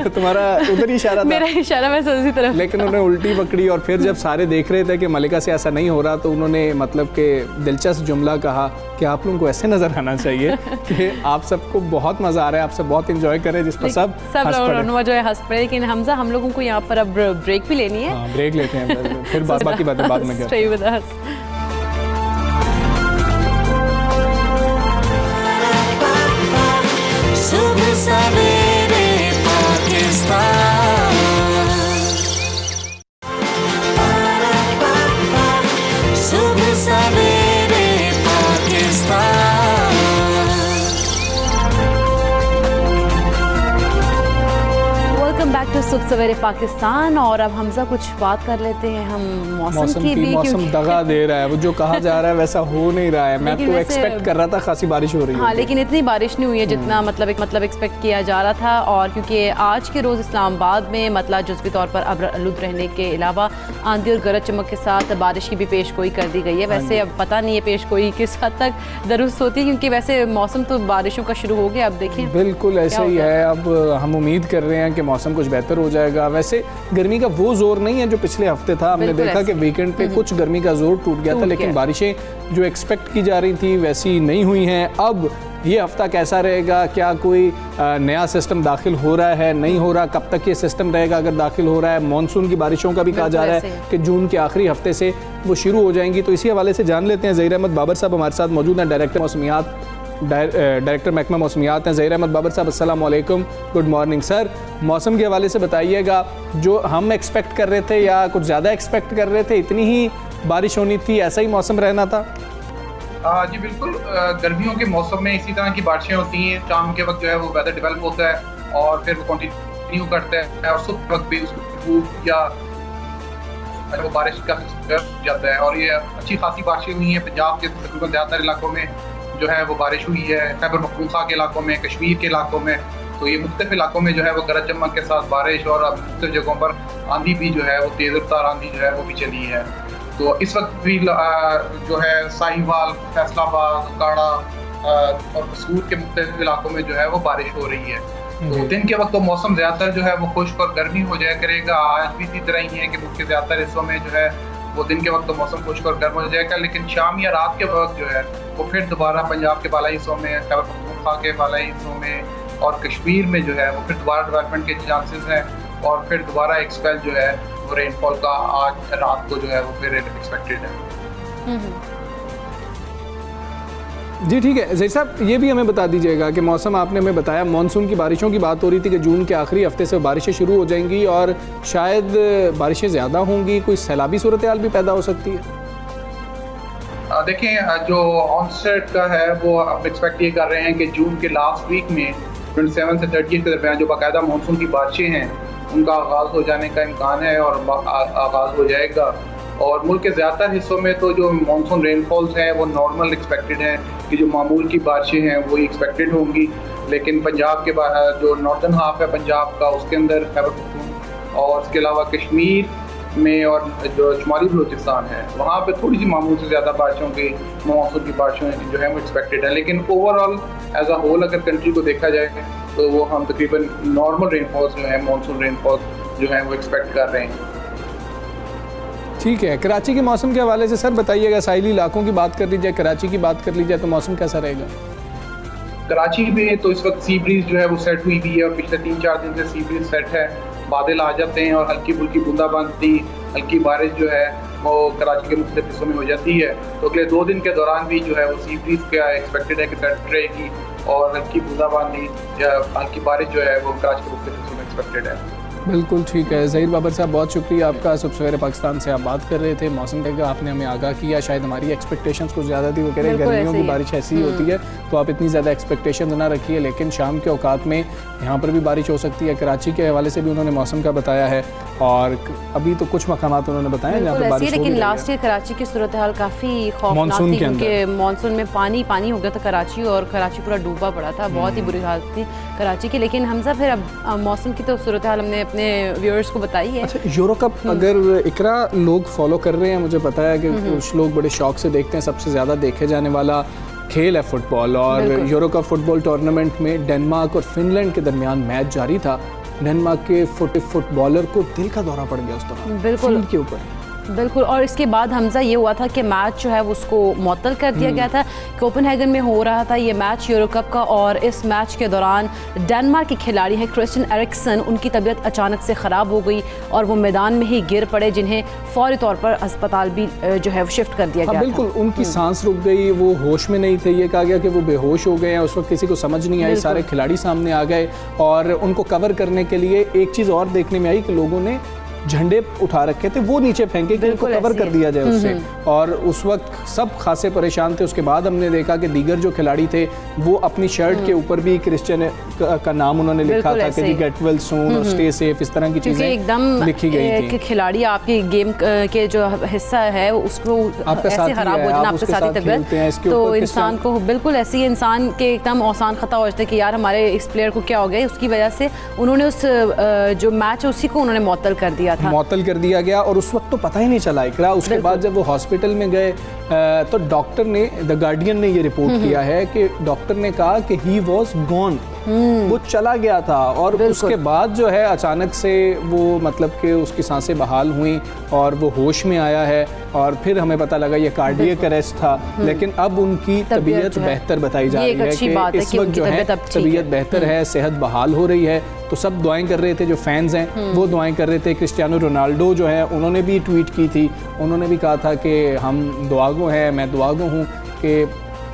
तुम्हारा उधर ही इशारा था, मेरा इशारा वैसे उसी तरफ, लेकिन उन्होंने उल्टी पकड़ी और फिर जब सारे देख रहे थे कि मलिका से ऐसा नहीं हो रहा तो उन्होंने मतलब कि दिलचस्प जुमला कहा कि आप लोगों को ऐसे नजर आना चाहिए कि आप सबको बहुत मजा आ रहा है, आप सब बहुत इंजॉय करें, जिस पर सब लोग जो है हंस पड़े। लेकिन हमजा हम लोगों को यहाँ पर अब ब्रेक भी लेनी है। ब्रेक लेते हैं, फिर बाकी बातें बाद में करते हैं। सुबह सवेरे पाकिस्तान, सुबह सवेरे पाकिस्तान। वेलकम बैक टू सुबह सवेरे पाकिस्तान। और अब हमजा कुछ बात कर लेते हैं हम मौसम की भी। मौसम दगा दे रहा है, वो जो कहा जा रहा है वैसा हो नहीं रहा है। मैं तो एक्सपेक्ट कर रहा था खासी बारिश हो रही है, हाँ, लेकिन इतनी बारिश नहीं हुई है जितना मतलब एक्सपेक्ट किया जा रहा था। और क्योंकि आज के रोज़ इस्लामाबाद में मतलब जुज़वी तौर पर आलूद रहने के अलावा आंधी और गरज चमक के साथ बारिश की भी पेशगोई कर दी गई है। वैसे अब पता नहीं है पेशगोई किस हद तक दुरुस्त होती है, क्योंकि वैसे मौसम तो बारिशों का शुरू हो गया। अब देखें, बिल्कुल ऐसा ही है। अब हम उम्मीद कर रहे हैं कि मौसम कुछ बेहतर हो जाएगा। वैसे गर्मी का वो जोर नहीं है जो पिछले हफ्ते था, हमने देखा कि वीकेंड पे कुछ गर्मी का जोर टूट गया था, लेकिन बारिशें जो एक्सपेक्ट की जा रही थी वैसी नहीं हुई हैं। अब ये हफ्ता कैसा रहेगा, क्या कोई नया सिस्टम दाखिल हो रहा है, नहीं हो रहा, कब तक ये सिस्टम रहेगा, अगर दाखिल हो रहा है, मानसून की बारिशों का भी कहा जा रहा है कि जून के आखिरी हफ्ते से वो शुरू हो जाएंगी। तो इसी हवाले से जान लेते हैं। ज़हीर अहमद बाबर साहब हमारे साथ मौजूद हैं, डायरेक्टर महकमा मौसमियात हैं। ज़हीर अहमद बाबर साहब, अस्सलाम वालेकुम, गुड मॉर्निंग सर। मौसम के हवाले से बताइएगा, जो हम एक्सपेक्ट कर रहे थे या कुछ ज़्यादा एक्सपेक्ट कर रहे थे, इतनी ही बारिश होनी थी, ऐसा ही मौसम रहना था? जी बिल्कुल, गर्मियों के मौसम में इसी तरह की बारिशें होती हैं। शाम के वक्त जो है वो वेदर डेवलप होता है और फिर वो कंटिन्यू करता है और सुबह वक्त भी उसको या वो बारिश का जाता है। और ये अच्छी खासी बारिशें हुई हैं पंजाब के तकरीबन ज़्यादातर इलाकों में जो है वो बारिश हुई है। खैबर पख्तूनख्वा के इलाकों में, कश्मीर के इलाकों में, तो ये मुख्तलिफ इलाकों में जो है वो गरज चमक के साथ बारिश और मुख्तलिफ जगहों पर आंधी भी जो है वो तेज़ रफ्तार आंधी जो है वो भी चली है। तो इस वक्त भी जो है साहिवाल, फैसलाबाद, काड़ा और कसूर के मुख्तलिफ इलाकों में जो है वो बारिश हो रही है। तो दिन के वक्त तो मौसम ज़्यादातर जो है वो खुश्क और गर्मी हो जाया करेगा। आज भी इसी तरह ही है कि मुख्य ज़्यादातर हिस्सों में जो है वो दिन के वक्त तो मौसम खुश्क और गर्म हो जाएगा, लेकिन शाम या रात के वक्त जो है वो फिर दोबारा पंजाब के बालाई हिस्सों में, खैबर पख्तूनख्वा के बालाई हिस्सों में और कश्मीर में जो है वो फिर दोबारा डेवलपमेंट के चांसेस हैं और फिर दोबारा एक स्पेल जो है वो रेनफॉल का आज रात को जो है वो फिर एक्सपेक्टेड है। जी ठीक है ज़हीर साहब, ये भी हमें बता दीजिएगा कि मौसम आपने हमें बताया, मानसून की बारिशों की बात हो रही थी कि जून के आखिरी हफ्ते से बारिशें शुरू हो जाएंगी और शायद बारिशें ज़्यादा होंगी, कोई सैलाबी सूरत हाल भी पैदा हो सकती है। देखें जो ऑनसेट का है वो आप एक्सपेक्ट ये कर रहे हैं कि जून के लास्ट वीक में 27 से 30 के दरमियान जो बाकायदा मानसून की बारिशें हैं उनका आगाज़ हो जाने का इम्कान है और आगाज़ हो जाएगा। और मुल्क के ज़्यादातर हिस्सों में तो जो मानसून रेनफॉल्स हैं वो नॉर्मल एक्सपेक्टेड हैं कि जो मामूल की बारिशें हैं वो एक्सपेक्टेड होंगी। लेकिन पंजाब के जो नॉर्दर्न हाफ है पंजाब का उसके अंदर खैबर पख्तूनख्वा और उसके अलावा कश्मीर में और जो शुमाली बलूचिस्तान है वहाँ पे थोड़ी सी मामूल से ज़्यादा बारिशों की मानसून की बारिशों जो है वो एक्सपेक्टेड है। लेकिन ओवरऑल एज अ होल अगर कंट्री को देखा जाए तो वो हम तकरीबन नॉर्मल रेनफॉल्स जो है मानसून रेनफॉल्स जो है वो एक्सपेक्ट कर रहे हैं। ठीक है, कराची के मौसम के हवाले से सर बताइएगा, साहिली इलाकों की बात कर ली जाए, कराची की बात कर ली जाए तो मौसम कैसा रहेगा? कराची में तो इस वक्त सी ब्रीज जो है वो सेट हुई हुई है और पिछले 3-4 दिन से सी ब्रीज सेट है, बादल आ जाते हैं और हल्की फुल्की बूंदाबांदी हल्की बारिश जो है वो कराची के मुख्तलिफ हिस्सों में हो जाती है। तो अगले 2 दिन के दौरान भी जो है वो सी ब्रीज का एक्सपेक्टेड है कि सेट रहेगी और हल्की बूंदाबांदी या हल्की बारिश जो है वो कराची के मुख्तलिफ हिस्सों में एक्सपेक्टेड है। बिल्कुल ठीक है ज़हीर बाबर साहब, बहुत शुक्रिया आपका। सुबह सवेरे पाकिस्तान से आप बात कर रहे थे, मौसम का आपने हमें आगाह किया। शायद हमारी एक्सपेक्टेशंस कुछ ज़्यादा थी, वो कह रहे हैं गर्मियों की बारिश ऐसी ही होती है तो आप इतनी ज़्यादा एक्सपेक्टेशंस ना रखिए, लेकिन शाम के औकात में यहाँ पर भी बारिश हो सकती है। कराची के हवाले से भी उन्होंने मौसम का बताया है और अभी तो कुछ मकामात उन्होंने बताया जहाँ पर बारिश, लेकिन लास्ट ईयर कराची की सूरत हाल काफ़ी खौफनाक थी क्योंकि मानसून में पानी हो गया था कराची और कराची पूरा डूबा पड़ा था, बहुत ही बुरी हालत थी कराची की। लेकिन हमजा फिर अब मौसम की तो सूरत हाल हमने अपने व्यूअर्स को बताई है। अच्छा, यूरो कप अगर इकरा लोग फॉलो कर रहे हैं, मुझे पता है कि कुछ लोग बड़े शौक से देखते हैं, सबसे ज़्यादा देखे जाने वाला खेल है फुटबॉल और यूरो कप फुटबॉल टूर्नामेंट में डेनमार्क और फिनलैंड के दरमियान मैच जारी था। डेनमार्क के फुटबॉलर को दिल का दौरा पड़ गया उस दौरान, बिल्कुल के ऊपर। बिल्कुल, और इसके बाद हमजा ये हुआ था कि मैच जो है उसको मुअत्तल कर दिया गया था। कोपेनहेगन में हो रहा था ये मैच यूरो कप का और इस मैच के दौरान डेनमार्क के खिलाड़ी हैं क्रिस्टियन एरिक्सन, उनकी तबीयत अचानक से ख़राब हो गई और वो मैदान में ही गिर पड़े, जिन्हें फौरी तौर पर अस्पताल भी जो है शिफ्ट कर दिया गया। बिल्कुल, उनकी सांस रुक गई, वो होश में नहीं थे, ये कहा गया कि वो बेहोश हो गए हैं। उस वक्त किसी को समझ नहीं आई, सारे खिलाड़ी सामने आ गए और उनको कवर करने के लिए एक चीज़ और देखने में आई कि लोगों ने झंडे उठा रखे थे वो नीचे फेंके कि उनको कवर कर दिया जाए उससे, और उस वक्त सब खासे परेशान थे। उसके बाद हमने देखा कि दीगर जो खिलाड़ी थे वो अपनी शर्ट के ऊपर भी क्रिश्चियन का नाम उन्होंने लिखा था कि जी गेट वेल सून और स्टे सेफ, इस तरह की चीजें एकदम लिखी गई थी। खिलाड़ी आपके गेम के जो हिस्सा है उसको ऐसे खराब हो जाना, आपके साथ तबियत, तो इंसान को बिल्कुल ऐसे ही इंसान के एकदम औसान खता हो जाता है कि यार हमारे इस प्लेयर को क्या हो गया। उसकी वजह से उन्होंने उस जो मैच है उसी को उन्होंने मुअत्तल कर दिया, मुअत्तल कर दिया गया और उस वक्त तो पता ही नहीं चला इकरा। उसके बाद जब वो हॉस्पिटल में गए तो डॉक्टर ने, द गार्डियन ने ये रिपोर्ट किया है कि डॉक्टर ने कहा कि ही वॉज गॉन, वो चला गया था। और उसके बाद जो है अचानक से वो मतलब कि उसकी सांसें बहाल हुई और वो होश में आया है और फिर हमें पता लगा ये कार्डियक अरेस्ट था। लेकिन अब उनकी तबीयत बेहतर बताई जा रही है कि इस वक्त जो है तबीयत बेहतर है, सेहत बहाल हो रही है। तो सब दुआएं कर रहे थे, जो फैंस हैं वो दुआएं कर रहे थे। क्रिस्टियानो रोनाल्डो जो है उन्होंने भी ट्वीट की थी, उन्होंने भी कहा था कि हम दुआगो हैं, मैं दुआगो हूँ कि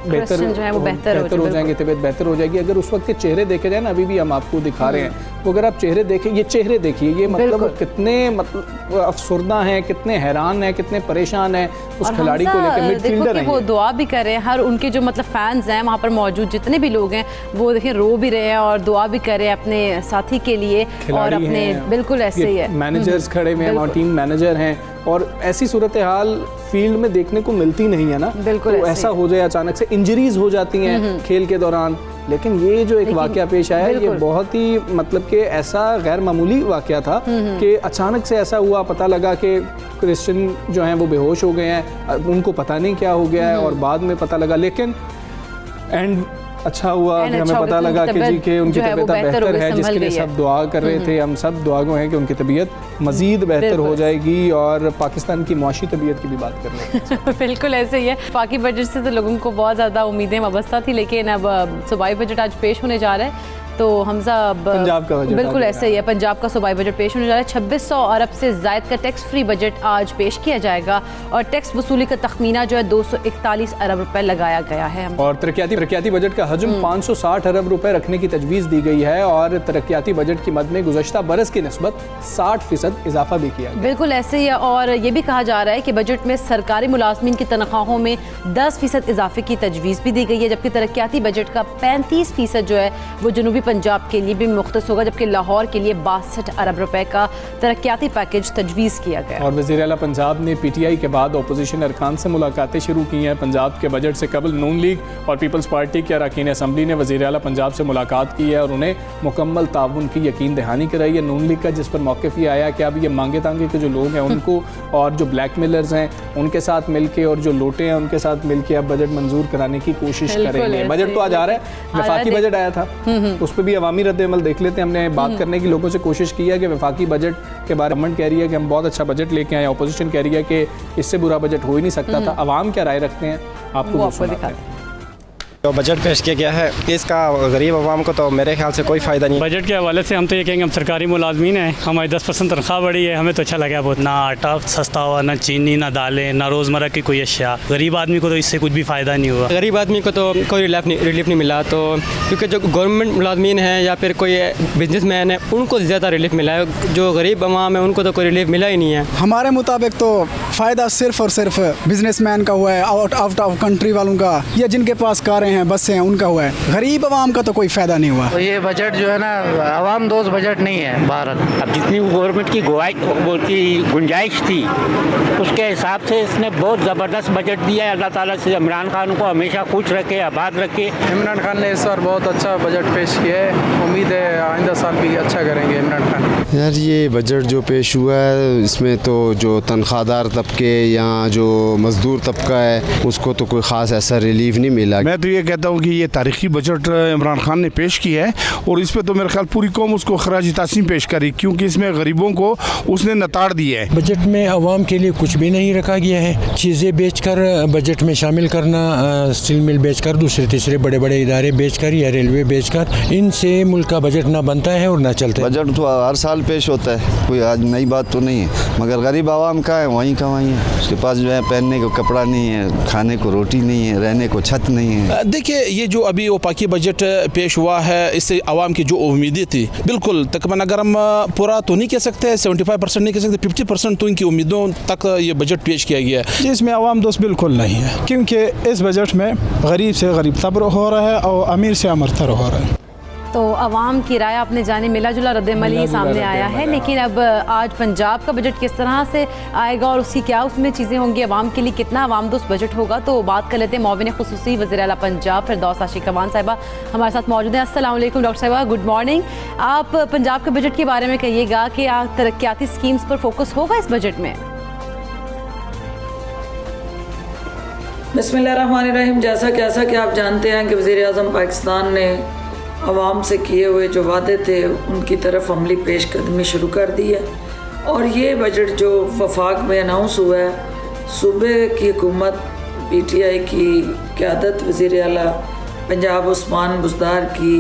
बेहतर जो है वो बेहतर हो जाएंगे, तबीयत बेहतर हो जाएगी। अगर उस वक्त के चेहरे देखे जाए ना, अभी भी हम आपको दिखा रहे हैं, वो अगर आप चेहरे देखें, ये चेहरे देखिए, ये मतलब कितने मतलब अफसरदा हैं, कितने हैरान हैं, कितने परेशान हैं उस खिलाड़ी को लेकर। मिडफील्डर हैं, वो दुआ भी कर रहे हैं, हर उनके जो मतलब फैंस हैं वहाँ पर मौजूद जितने भी लोग हैं वो देखिए रो भी रहे हैं और दुआ भी कर रहे हैं अपने साथी के लिए और अपने, बिल्कुल ऐसे ही है। मैनेजर्स खड़े हुए हैं और टीम मैनेजर हैं और ऐसी सूरत हाल फील्ड में देखने को मिलती नहीं है ना। बिल्कुल तो ऐसा हो जाए, अचानक से इंजरीज हो जाती हैं खेल के दौरान। लेकिन ये जो एक वाकया पेश आया है ये बहुत ही मतलब कि ऐसा गैर मामूली वाकया था कि अचानक से ऐसा हुआ, पता लगा कि क्रिश्चियन जो हैं वो बेहोश हो गए हैं, उनको पता नहीं क्या हो गया है और बाद में पता लगा। लेकिन एंड अच्छा हुआ कि हमें पता लगा कि जी के उनकी तबीयत बेहतर है, जिसके लिए सब दुआ कर रहे थे। हम सब दुआगो हैं कि उनकी तबीयत मज़ीद बेहतर हो जाएगी और पाकिस्तान की मुआशी तबीयत की भी बात कर रहे हैं। बिल्कुल ऐसे ही है। बाकी बजट से तो लोगों को बहुत ज़्यादा उम्मीदें वाबस्ता थी, लेकिन अब सूबाई बजट आज पेश होने जा रहा है तो हमजा पंजाब का बजट बिल्कुल आ ऐसे ही है, पंजाब का सूबाई बजट पेश होने जा रहा है। 2600 अरब से ज़ायद का टैक्स फ्री बजट आज पेश किया जाएगा और टैक्स वसूली का तखमीना जो है 241 अरब रुपए लगाया गया है। और तरक्याती बजट का हजम 560 अरब रुपए रखने की तजवीज़ दी गई है और तरक्याती बजट की मद में गुज़श्ता बरस की निस्बत 60% इजाफा भी किया गया। बिल्कुल ऐसे ही है और ये भी कहा जा रहा है कि बजट में सरकारी मुलाजमीन की तनख्वाहों में 10% इजाफे की तजवीज़ भी दी गई है, जबकि तरक्याती बजट का 35% जो है वो जनूबी पंजाब के लिए भी मुख्तस होगा, जबकि लाहौर के लिए 62 अरब रुपए का तरक्याती पैकेज तजवीज़ किया गया। और वज़ीर आला पंजाब ने PTI के बाद अपोजिशन अरकान से मुलाकातें शुरू की हैं। पंजाब के बजट से कबल नून लीग और पीपल्स पार्टी के अरकान असम्बली ने वज़ीर आला पंजाब से मुलाकात की है और उन्हें मुकम्मल ताउन की यकीन दहानी कराई है। नून लीग का जिस पर मौक़िफ़ ये आया कि अब ये मांगे तांगे के जो लोग हैं उनको और जो ब्लैकमेलर्स हैं उनके साथ मिलके और जो लोटे हैं उनके साथ मिलके अब बजट मंजूर कराने की कोशिश करेंगे। बजट तो आज आ रहा है, वफाकी बजट आया था, उस पर भी अवामी रद्द-ए-अमल देख लेते हैं। हमने बात करने की लोगों से कोशिश की है कि वफाकी बजट के बारे में गवर्नमेंट कह रही है कि हम बहुत अच्छा बजट लेके आए, अपोजिशन कह रही है कि इससे बुरा बजट हो ही नहीं सकता था। अवाम क्या राय रखते हैं आपको वो सुनाते हैं। जो बजट पेश किया गया है इसका गरीब आवाम को तो मेरे ख्याल से कोई फ़ायदा नहीं। बजट के हवाले से हम तो ये कहेंगे हम सरकारी मुलाजमीन हैं, हमारी 10% तनख्वाह बढ़ी है, हमें तो अच्छा लगा बहुत। ना आटा सस्ता हुआ, ना चीनी, ना दालें, ना रोज़मर्रा की कोई अशिया। गरीब आदमी को तो इससे कुछ भी फ़ायदा नहीं हुआ। गरीब आदमी को तो कोई रिलीफ नहीं मिला, तो क्योंकि जो गवर्नमेंट मुलाजमीन हैं या फिर कोई बिजनेसमैन है उनको ज़्यादा रिलीफ मिला है, जो गरीब आवाम है उनको तो कोई रिलीफ मिला ही नहीं है। हमारे मुताबिक तो फ़ायदा सिर्फ और सिर्फ बिजनेसमैन का हुआ है, आउट ऑफ कंट्री वालों का या जिनके पास कारें हैं, बसें हैं, उनका हुआ है। गरीब आवाम का तो कोई फ़ायदा नहीं हुआ। तो ये बजट जो है ना आवाम दोस्त बजट नहीं है भारत। अब जितनी गवर्नमेंट की गुंजाइश थी उसके हिसाब से इसने बहुत ज़बरदस्त बजट दिया है। अल्लाह ताला से इमरान खान को हमेशा खुश रखे, आबाद रखे। इमरान खान ने इस बार बहुत अच्छा बजट पेश किया है, उम्मीद है आइंदा साल भी अच्छा करेंगे इमरान खान। यार ये बजट जो पेश हुआ है इसमें तो जो तनख्वाहदार तबके या जो मजदूर तबका है उसको तो कोई ख़ास ऐसा रिलीफ नहीं मिला। मैं तो ये कहता हूँ कि ये तारीखी बजट इमरान खान ने पेश किया है और इस पर तो मेरे ख्याल पूरी कौम उसको खराज तासीम पेश करी, क्योंकि इसमें गरीबों को उसने नताड़ दिया है। बजट में आवाम के लिए कुछ भी नहीं रखा गया है। चीज़ें बेचकर बजट में शामिल करना, स्टील मिल बेचकर, दूसरे तीसरे बड़े बड़े इदारे बेचकर या रेलवे बेचकर, इनसे मुल्क का बजट ना बनता है और ना चलता है। बजट तो हर साल पेश होता है, कोई आज नई बात तो नहीं है, मगर गरीब आवाम का है वहीं का वहीं है। उसके पास जो है पहनने को कपड़ा नहीं है, खाने को रोटी नहीं है, रहने को छत नहीं है। देखिए ये जो अभी वफाकी बजट पेश हुआ है इससे आवाम की जो उम्मीदें थी बिल्कुल तकरीबन अगर हम पूरा तो नहीं कह सकते, 75% नहीं कह सकते, 50% तो इनकी उम्मीदों तक ये बजट पेश किया गया है। जिसमें आवाम दोस्त बिल्कुल नहीं है, क्योंकि इस बजट में गरीब से गरीब तबर हो रहा है और अमीर से अमरतर हो रहा है। तो अवाम की राय आपने जाने मिला जुला रद्द-ए-अमल ही सामने आया है, लेकिन अब आज पंजाब का बजट किस तरह से आएगा और उसकी क्या उसमें चीज़ें होंगी, अवाम के लिए कितना अवाम दोस्त बजट होगा, तो बात कर लेते हैं मौविन खुसूसी वज़ीर आला पंजाब फिरदौस आशिक अवान साहिबा हमारे साथ मौजूद हैं। अस्सलाम वालेकुम डॉक्टर साहिबा, गुड मॉर्निंग। आप पंजाब के बजट के बारे में कहिएगा कि तरक्याती स्कीम्स पर फोकस होगा इस बजट में? बिस्मिल्लाहिर्रहमानिर्रहीम। जैसा कि आप जानते हैं कि वज़ीर आज़म पाकिस्तान ने आवाम से किए हुए जो वादे थे उनकी तरफ अमली पेशकदमी शुरू कर दी है और ये बजट जो वफाक में अनाउंस हुआ है, सूबे की हुकूमत PTI की क़यादत वज़ीर आला पंजाब उस्मान बुज़दार की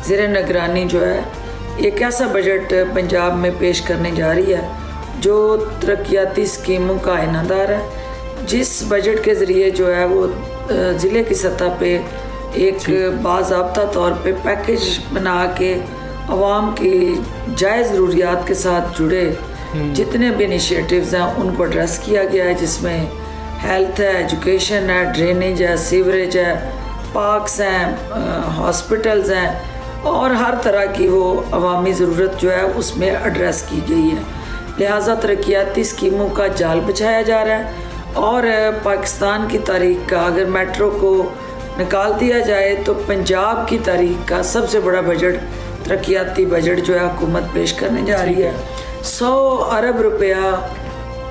ज़ेर निगरानी जो है एक ऐसा बजट पंजाब में पेश करने जा रही है जो तरक्याती स्कीमों का आइनादार है, जिस बजट के ज़रिए जो है वो ज़िले की सतह पे एक बाज़ाब्ता तौर पे पैकेज बना के आवाम की जायज़ ज़रूरियात के साथ जुड़े जितने भी इनिशिएटिव्स हैं उनको एड्रेस किया गया है, जिसमें हेल्थ है, एजुकेशन है, ड्रेनेज है, सीवरेज है, पार्क्स हैं, हॉस्पिटल्स हैं और हर तरह की वो अवामी ज़रूरत जो है उसमें एड्रेस की गई है। लिहाजा तरक्याती स्कीमों का जाल बिछाया जा रहा है और पाकिस्तान की तारीख का अगर मेट्रो को निकाल दिया जाए तो पंजाब की तारीख का सबसे बड़ा बजट तरक्याती बजट जो है हुकूमत पेश करने जा रही है। 100 अरब रुपया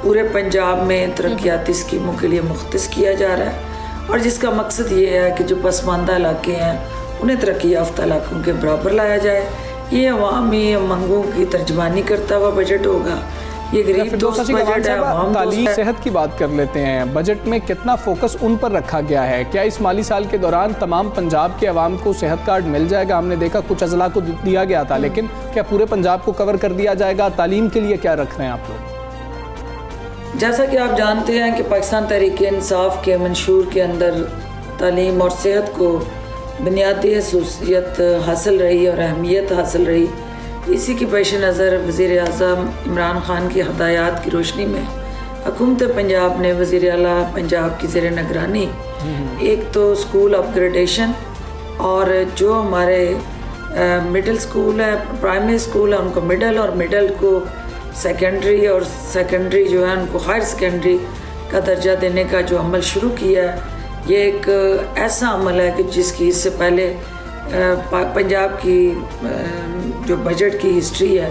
पूरे पंजाब में तरक्याती स्कीमों के लिए मुख्तस किया जा रहा है और जिसका मकसद ये है कि जो पसमानदा इलाके हैं उन्हें तरक्की याफ्ता इलाकों के बराबर लाया जाए। ये अवामी मंगों की तर्जमानी करता हुआ बजट होगा। ये गरीब दोस्त बजट है। तालीम सेहत की बात कर लेते हैं, बजट में कितना फोकस उन पर रखा गया है? क्या इस माली साल के दौरान तमाम पंजाब के अवाम को सेहत कार्ड मिल जाएगा? हमने देखा कुछ अजला को दिया गया था, लेकिन क्या पूरे पंजाब को कवर कर दिया जाएगा? तालीम के लिए क्या रख रहे हैं आप लोग? जैसा कि आप जानते हैं कि पाकिस्तान तहरीक-ए-इंसाफ के मंशूर के अंदर तालीम और सेहत को बुनियादी खसूसियत हासिल रही और अहमियत हासिल रही। इसी की पेश नज़र वज़ीर आज़म इमरान ख़ान की हदायत की रोशनी में हुकूमत पंजाब ने वज़ीर आला पंजाब की ज़ेर निगरानी एक तो स्कूल अपग्रेडेशन और जो हमारे मिडिल स्कूल है, प्राइमरी स्कूल है, उनको मिडल और मिडल को सेकेंडरी और सेकेंडरी जो है उनको हायर सेकेंडरी का दर्जा देने का जो अमल शुरू किया है, ये एक ऐसा अमल है कि जिसकी इससे पहले पंजाब की जो बजट की हिस्ट्री है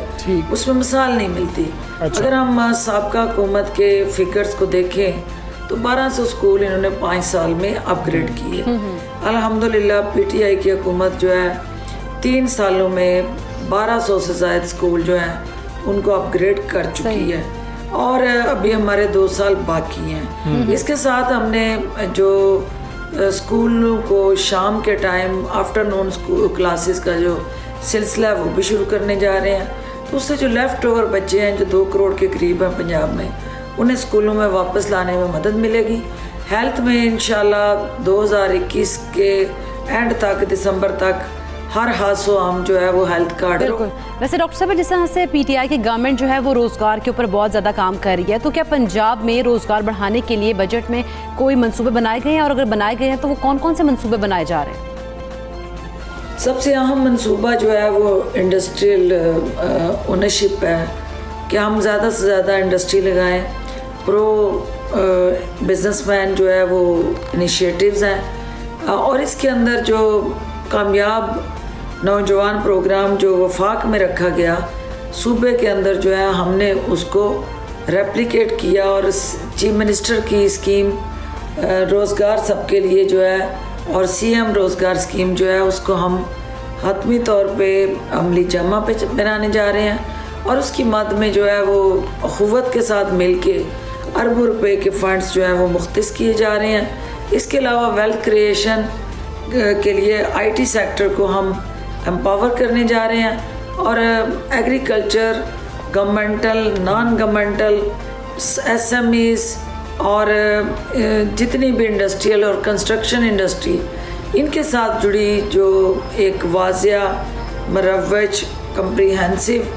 उसमें मिसाल नहीं मिलती। अगर हम साबका हुकूमत के फिगर्स को देखें तो 1200 स्कूल इन्होंने 5 साल में अपग्रेड किए। अल्हम्दुलिल्लाह पीटीआई की हुकूमत जो है 3 सालों में 1200 से ज़ायद स्कूल जो है उनको अपग्रेड कर चुकी है और अभी हमारे 2 साल बाकी हैं। इसके साथ हमने जो स्कूलों को शाम के टाइम आफ्टरनून स्कूल क्लासेस का जो सिलसिला है वो भी शुरू करने जा रहे हैं। तो उससे जो लेफ़्ट ओवर बच्चे हैं जो 2 करोड़ के करीब हैं पंजाब में, उन्हें स्कूलों में वापस लाने में मदद मिलेगी। हेल्थ में इंशाल्लाह 2021 के एंड तक, दिसंबर तक हर हादसों आम जो है वो हेल्थ कार्ड। बिल्कुल। वैसे डॉक्टर साहब, जिस तरह से पीटीआई की गवर्नमेंट जो है वो रोज़गार के ऊपर बहुत ज़्यादा काम कर रही है, तो क्या पंजाब में रोज़गार बढ़ाने के लिए बजट में कोई मंसूबे बनाए गए हैं, और अगर बनाए गए हैं तो वो कौन कौन से मंसूबे बनाए जा रहे हैं? सबसे अहम मंसूबा जो है वो इंडस्ट्रियल ओनरशिप है कि हम ज़्यादा से ज़्यादा इंडस्ट्री लगाएं। प्रो बिजनेसमैन जो है वो इनिशिएटिव्स हैं और इसके अंदर जो कामयाब नौजवान प्रोग्राम जो वफाक में रखा गया सूबे के अंदर जो है हमने उसको रेप्लिकेट किया और चीफ मिनिस्टर की स्कीम रोज़गार सबके लिए जो है और सीएम रोज़गार स्कीम जो है उसको हम हतमी तौर पे अमली जमा पे बनाने जा रहे हैं और उसकी मद में जो है वो अखुवत के साथ मिलके अरबों रुपए के फंड्स जो हैं वो मुख्तस किए जा रहे हैं। इसके अलावा वेल्थ क्रिएशन के लिए आईटी सेक्टर को हम एम्पावर करने जा रहे हैं और agriculture, governmental, non governmental, SMEs और जितनी भी इंडस्ट्रियल और कंस्ट्रक्शन इंडस्ट्री इनके साथ जुड़ी जो एक वाज़िया मरवज कम्प्रीहेंसिव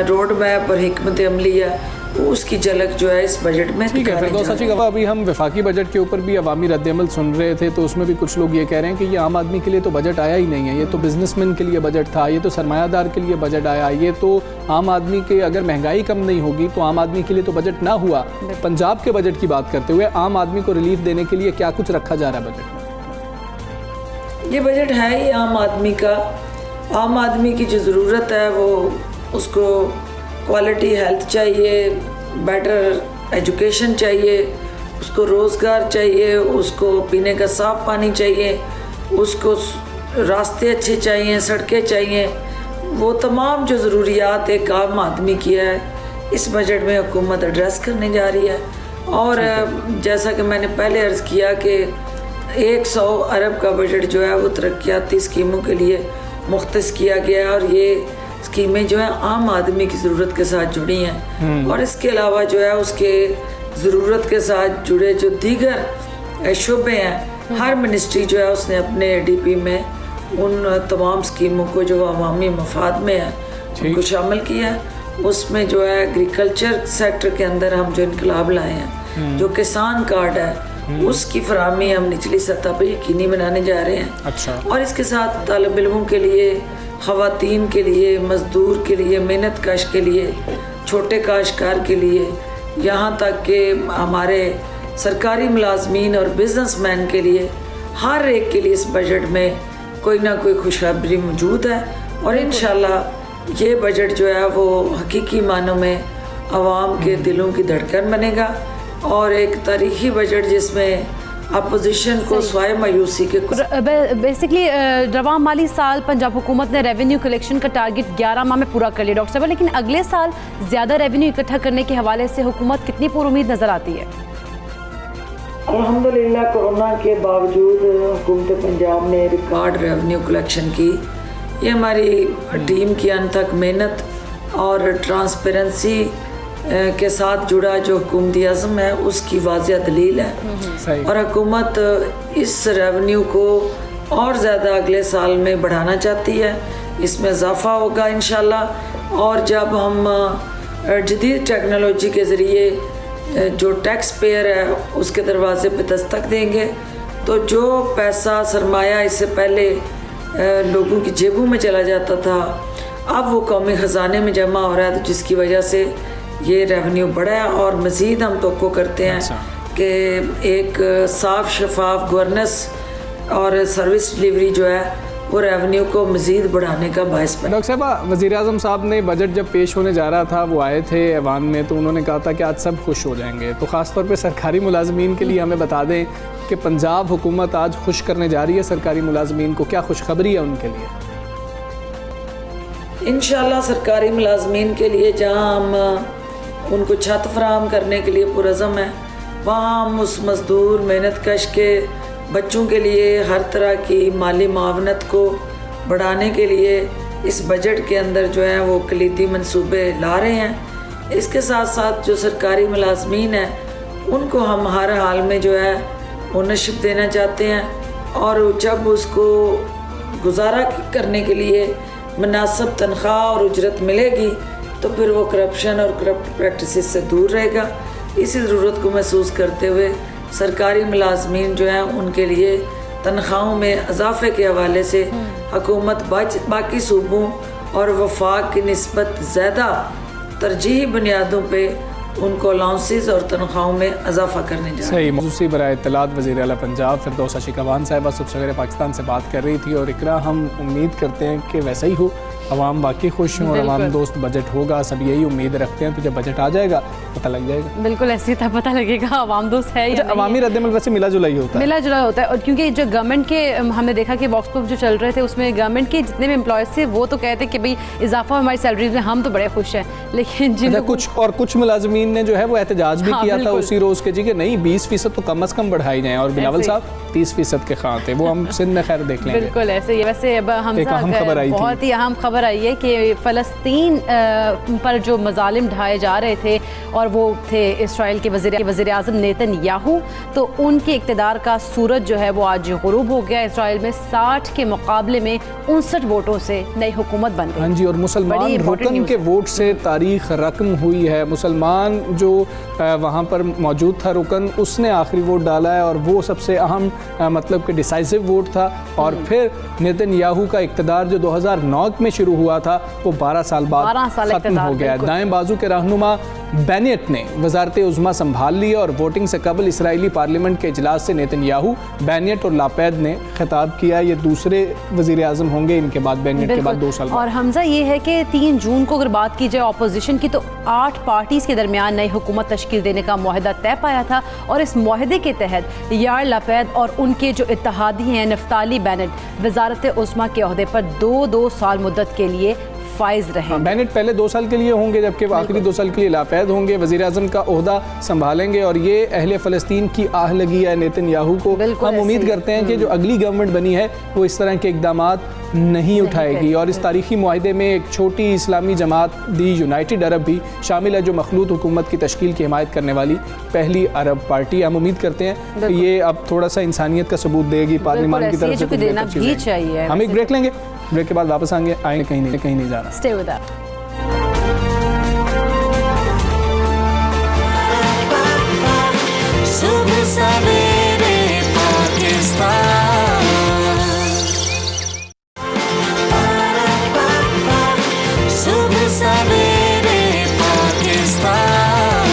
रोड मैप और हिकमत अमली है उसकी झलक जो है इस बजट में। ठीक है, फिरदौस अच्छी गवा, अभी हम वफाकी बजट के ऊपर भी अवामी रद्दअमल सुन रहे थे, तो उसमें भी कुछ लोग ये कह रहे हैं कि ये आम आदमी के लिए तो बजट आया ही नहीं है, ये तो बिजनेसमैन के लिए बजट था, ये तो सरमायादार के लिए बजट आया, ये तो आम आदमी के अगर महंगाई कम नहीं होगी तो आम आदमी के लिए तो बजट ना हुआ। पंजाब के बजट की बात करते हुए आम आदमी को रिलीफ देने के लिए क्या कुछ रखा जा रहा है बजट में? ये बजट है ही आम आदमी का। आम आदमी की जो ज़रूरत है वो उसको क्वालिटी हेल्थ चाहिए, बेटर एजुकेशन चाहिए, उसको रोज़गार चाहिए, उसको पीने का साफ़ पानी चाहिए, उसको रास्ते अच्छे चाहिए, सड़कें चाहिए। वो तमाम जो ज़रूरियात एक आम आदमी की है इस बजट में हुकूमत एड्रेस करने जा रही है। और जैसा कि मैंने पहले अर्ज़ किया कि 100 अरब का बजट जो है वो तरक्याती स्कीमों के लिए मुख्तस किया गया है और ये स्कीमें जो है आम आदमी की ज़रूरत के साथ जुड़ी हैं और इसके अलावा जो है उसके ज़रूरत के साथ जुड़े जो दीगर शुबे हैं, हर मिनिस्ट्री जो है उसने अपने डीपी में उन तमाम स्कीमों को जो अवामी मफाद में है उनको शामिल किया है। उसमें जो है एग्रीकल्चर सेक्टर के अंदर हम जो इनकलाब लाए हैं, जो किसान कार्ड है उसकी फराहमी हम निचली सतह पर यकीनी बनाने जा रहे हैं। अच्छा। और इसके साथ तालिब इल्मों के लिए, ख़वातीन के लिए, मज़दूर के लिए, मेहनत कश के लिए, छोटे काश्तकार के लिए, यहाँ तक कि हमारे सरकारी मुलाजमीन और बिजनेसमैन के लिए, हर एक के लिए इस बजट में कोई ना कोई खुशखबरी मौजूद है। और इंशाल्लाह ये बजट जो है वो हकीकी मानों में आवाम के दिलों की धड़कन बनेगा और एक तारीख़ी बजट जिसमें अपोजिशन को स्वाय मायूसी के बेसिकली रवां माली साल पंजाब हुकूमत ने रेवेन्यू कलेक्शन का टारगेट 11 माह में पूरा कर लिया डॉक्टर साहब, लेकिन अगले साल ज़्यादा रेवेन्यू इकट्ठा करने के हवाले से हुकूमत कितनी पुरुमीद नज़र आती है? अल्हम्दुलिल्लाह कोरोना के बावजूद हुकूमत पंजाब ने रिकॉर्ड रेवेन्यू कलेक्शन की। ये हमारी टीम की अनथक मेहनत और ट्रांसपेरेंसी के साथ जुड़ा जो हुकूमती अज़्म है उसकी वाज़िया दलील है। और हुकूमत इस रेवेन्यू को और ज़्यादा अगले साल में बढ़ाना चाहती है, इसमें इजाफ़ा होगा इंशाल्लाह। और जब हम जदीद टेक्नोलॉजी के ज़रिए जो टैक्स पेयर है उसके दरवाज़े पे दस्तक देंगे तो जो पैसा सरमाया इससे पहले लोगों की जेबों में चला जाता था अब वो कौमी ख़जाने में जमा हो रहा है, तो जिसकी वजह से ये रेवेन्यू बढ़ा है। और मज़ीद हम तो करते हैं कि एक साफ शफाफ गवर्नेंस और सर्विस डिलीवरी जो है वो रेवेन्यू को मज़ीद बढ़ाने का बायस बना। डॉक्टर साहब, वज़ीर-ए-आज़म साहब ने बजट जब पेश होने जा रहा था वो आए थे ऐवान में, तो उन्होंने कहा था कि आज सब खुश हो जाएंगे। तो ख़ास तौर पे सरकारी मुलाजमीन के लिए हमें बता दें कि पंजाब हुकूमत आज खुश करने जा रही है सरकारी मुलाजमीन को, क्या खुशखबरी है उनके लिए? इंशाल्लाह सरकारी मुलाजमीन के लिए जहाँ हम उनको छत फराहम करने के लिए पुरज़म है, वहाँ हम उस मज़दूर मेहनत कश के बच्चों के लिए हर तरह की माली मावनत को बढ़ाने के लिए इस बजट के अंदर जो है वो कलीदी मंसूबे ला रहे हैं। इसके साथ साथ जो सरकारी मुलाजमीन है उनको हम हर हाल में जो है ओनरशिप देना चाहते हैं और जब उसको गुजारा करने के लिए मुनासिब तनख्वाह और उजरत मिलेगी तो फिर वो करप्शन और करप्ट प्रैक्टिसेस से दूर रहेगा। इसी ज़रूरत को महसूस करते हुए सरकारी मुलाजमीन जो हैं उनके लिए तनख्वाहों में इजाफे के हवाले से हुकूमत बाकी सूबों और वफाक की निस्बत ज़्यादा तरजीही बुनियादों पे उनको अलाउंसेस और तनख्वाहों में इजाफा करने जा रही है। मौजूसी बराए इत्तलात वज़ीर आला पंजाब फिरदौस शिकवान साहिबा सुबह सवेरे पाकिस्तान से बात कर रही थी। और इकरा, हम उम्मीद करते हैं कि वैसा ही हो, अवाम बाकी खुश हों और अवाम दोस्त बजट होगा, सब यही उम्मीद रखते हैं। तो जब बजट आ जाएगा पता लग जाएगा। बिल्कुल ऐसे ही पता लगेगा अवाम दोस्त है या अवामी रद्दमल वैसे मिला जुला ही होता है, मिला जुला होता है। और क्योंकि जो गवर्नमेंट के हमने देखा कि वॉक्स पॉप जो चल रहे थे उसमें गवर्नमेंट के जितने भी एम्प्लॉयज़ थे वो तो कहते कि भाई इजाफा हमारी सैलरीज में, हम तो बड़े खुश हैं। लेकिन कुछ मुलाजमीन ने जो है वो एहतजाज भी किया था उसी रोज़ के जी कि नहीं 20% तो कम अज़ कम बढ़ाई जाए। और बिलावल साहब 30% के ख़ां थे, वो हम सिंध में खैर देख लेंगे। बिल्कुल ऐसे ही। वैसे अब हम बहुत ही अहम खबर आई है कि फ़लस्तीन पर जो मज़ालिम ढाए जा रहे थे और वो थे इसराइल के वज़ीर आज़म नेतन्याहू, तो उनके इक़्तिदार का सूरज जो है वो आज ग़ुरूब हो गया। इसराइल में 60 के मुकाबले में 59 वोटों से नई हुकूमत बन गई। हाँ जी, और मुसलमान रुकन के वोट से तारीख़ रकम हुई है। मुसलमान जो वहाँ पर मौजूद था रुकन, उसने आखिरी वोट डाला है और वो सबसे अहम मतलब कि डिसाइसिव वोट था। और फिर नेतन्याहू का इक़्तिदार जो 2009 में शुरू हुआ था वो 12 साल बाद ख़त्म हो गया। दाएं बाजू के रहनुमा बेनेट ने वजारत उज़्मा संभाल ली और वोटिंग से कबल इसराइली पार्लियामेंट के इजलास से नेतन्याहू, बेनेट और लापेद ने खिताब किया। ये दूसरे वज़ीर आज़म होंगे इनके बाद, बेनेट के बाद 2 साल। और हमजा ये है कि 3 जून को अगर बात की जाए अपोजिशन की, तो 8 पार्टीज़ के दरमियान नई हुकूमत तश्कील देने का मुआहदा तय पाया था। और इस मुआहदे के तहत यार लापेद और उनके जो इत्तेहादी हैं नफ्ताली बेनेट वजारत उज़्मा के ओहदे पर 2-2 साल मुद्दत के लिए फाइज रहे। बेनेट पहले 2 साल के लिए होंगे जबकि आखिरी 2 साल के लिए लापैद होंगे, वज़ीर आज़म का ओहदा संभालेंगे। और ये अहले फ़लस्तीन की आह लगी है नेतन्याहू को। हम उम्मीद करते हैं कि जो अगली गवर्नमेंट बनी है वो इस तरह के इक़दामात नहीं उठाएगी। और इस तारीखी मुआहदे में एक छोटी इस्लामी जमात दी यूनाइटेड अरब भी शामिल है जो मखलूत हुकूमत की तश्कील की हिमायत करने वाली पहली अरब पार्टी। हम उम्मीद करते हैं कि ये अब थोड़ा सा इंसानियत का सबूत देगी पार्लियामान की तरफ से। देना भी चाहिए। हम एक ब्रेक लेंगे, ब्रेक के बाद वापस आएंगे कहीं नहीं जाना। Stay with us. सुबह सवेरे पाकिस्तान, सुबह सवेरे पाकिस्तान।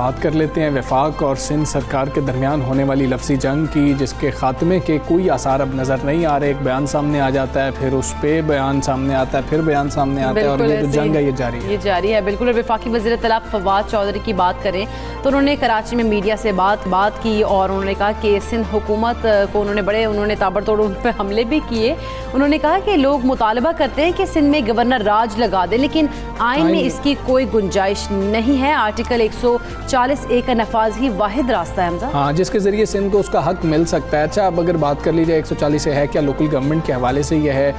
बात कर लेते हैं वफाक और सिंध सरकार के दरमियान होने वाली लफ्ज़ी जंग की, जिसके ख़ात्मे के कोई आसार अब नज़र नहीं आ रहे। एक बयान सामने आ जाता है, फिर उस पर बयान सामने आता है, फिर बयान सामने आता है, और ये जो जंग है ये जारी है। बिल्कुल। वफाकी वज़ीर इत्तलात फवाद चौधरी की बात करें तो उन्होंने कराची में मीडिया से बात की और उन्होंने कहा कि सिंध हुकूमत को उन्होंने ताबड़तोड़ उन पर हमले भी किए। उन्होंने कहा कि लोग मुतालबा करते हैं कि सिंध में गवर्नर राज लगा दे, लेकिन आइन में इसकी कोई गुंजाइश नहीं है। आर्टिकल 140A का नफाज ही वाहिद रास्ता है। हमजा, हाँ, जिसके ज़रिए सिंध को उसका हक मिल सकता है। अच्छा, अब अगर बात कर ली जाए 140 से है क्या, लोकल गवर्नमेंट के हवाले से यह है।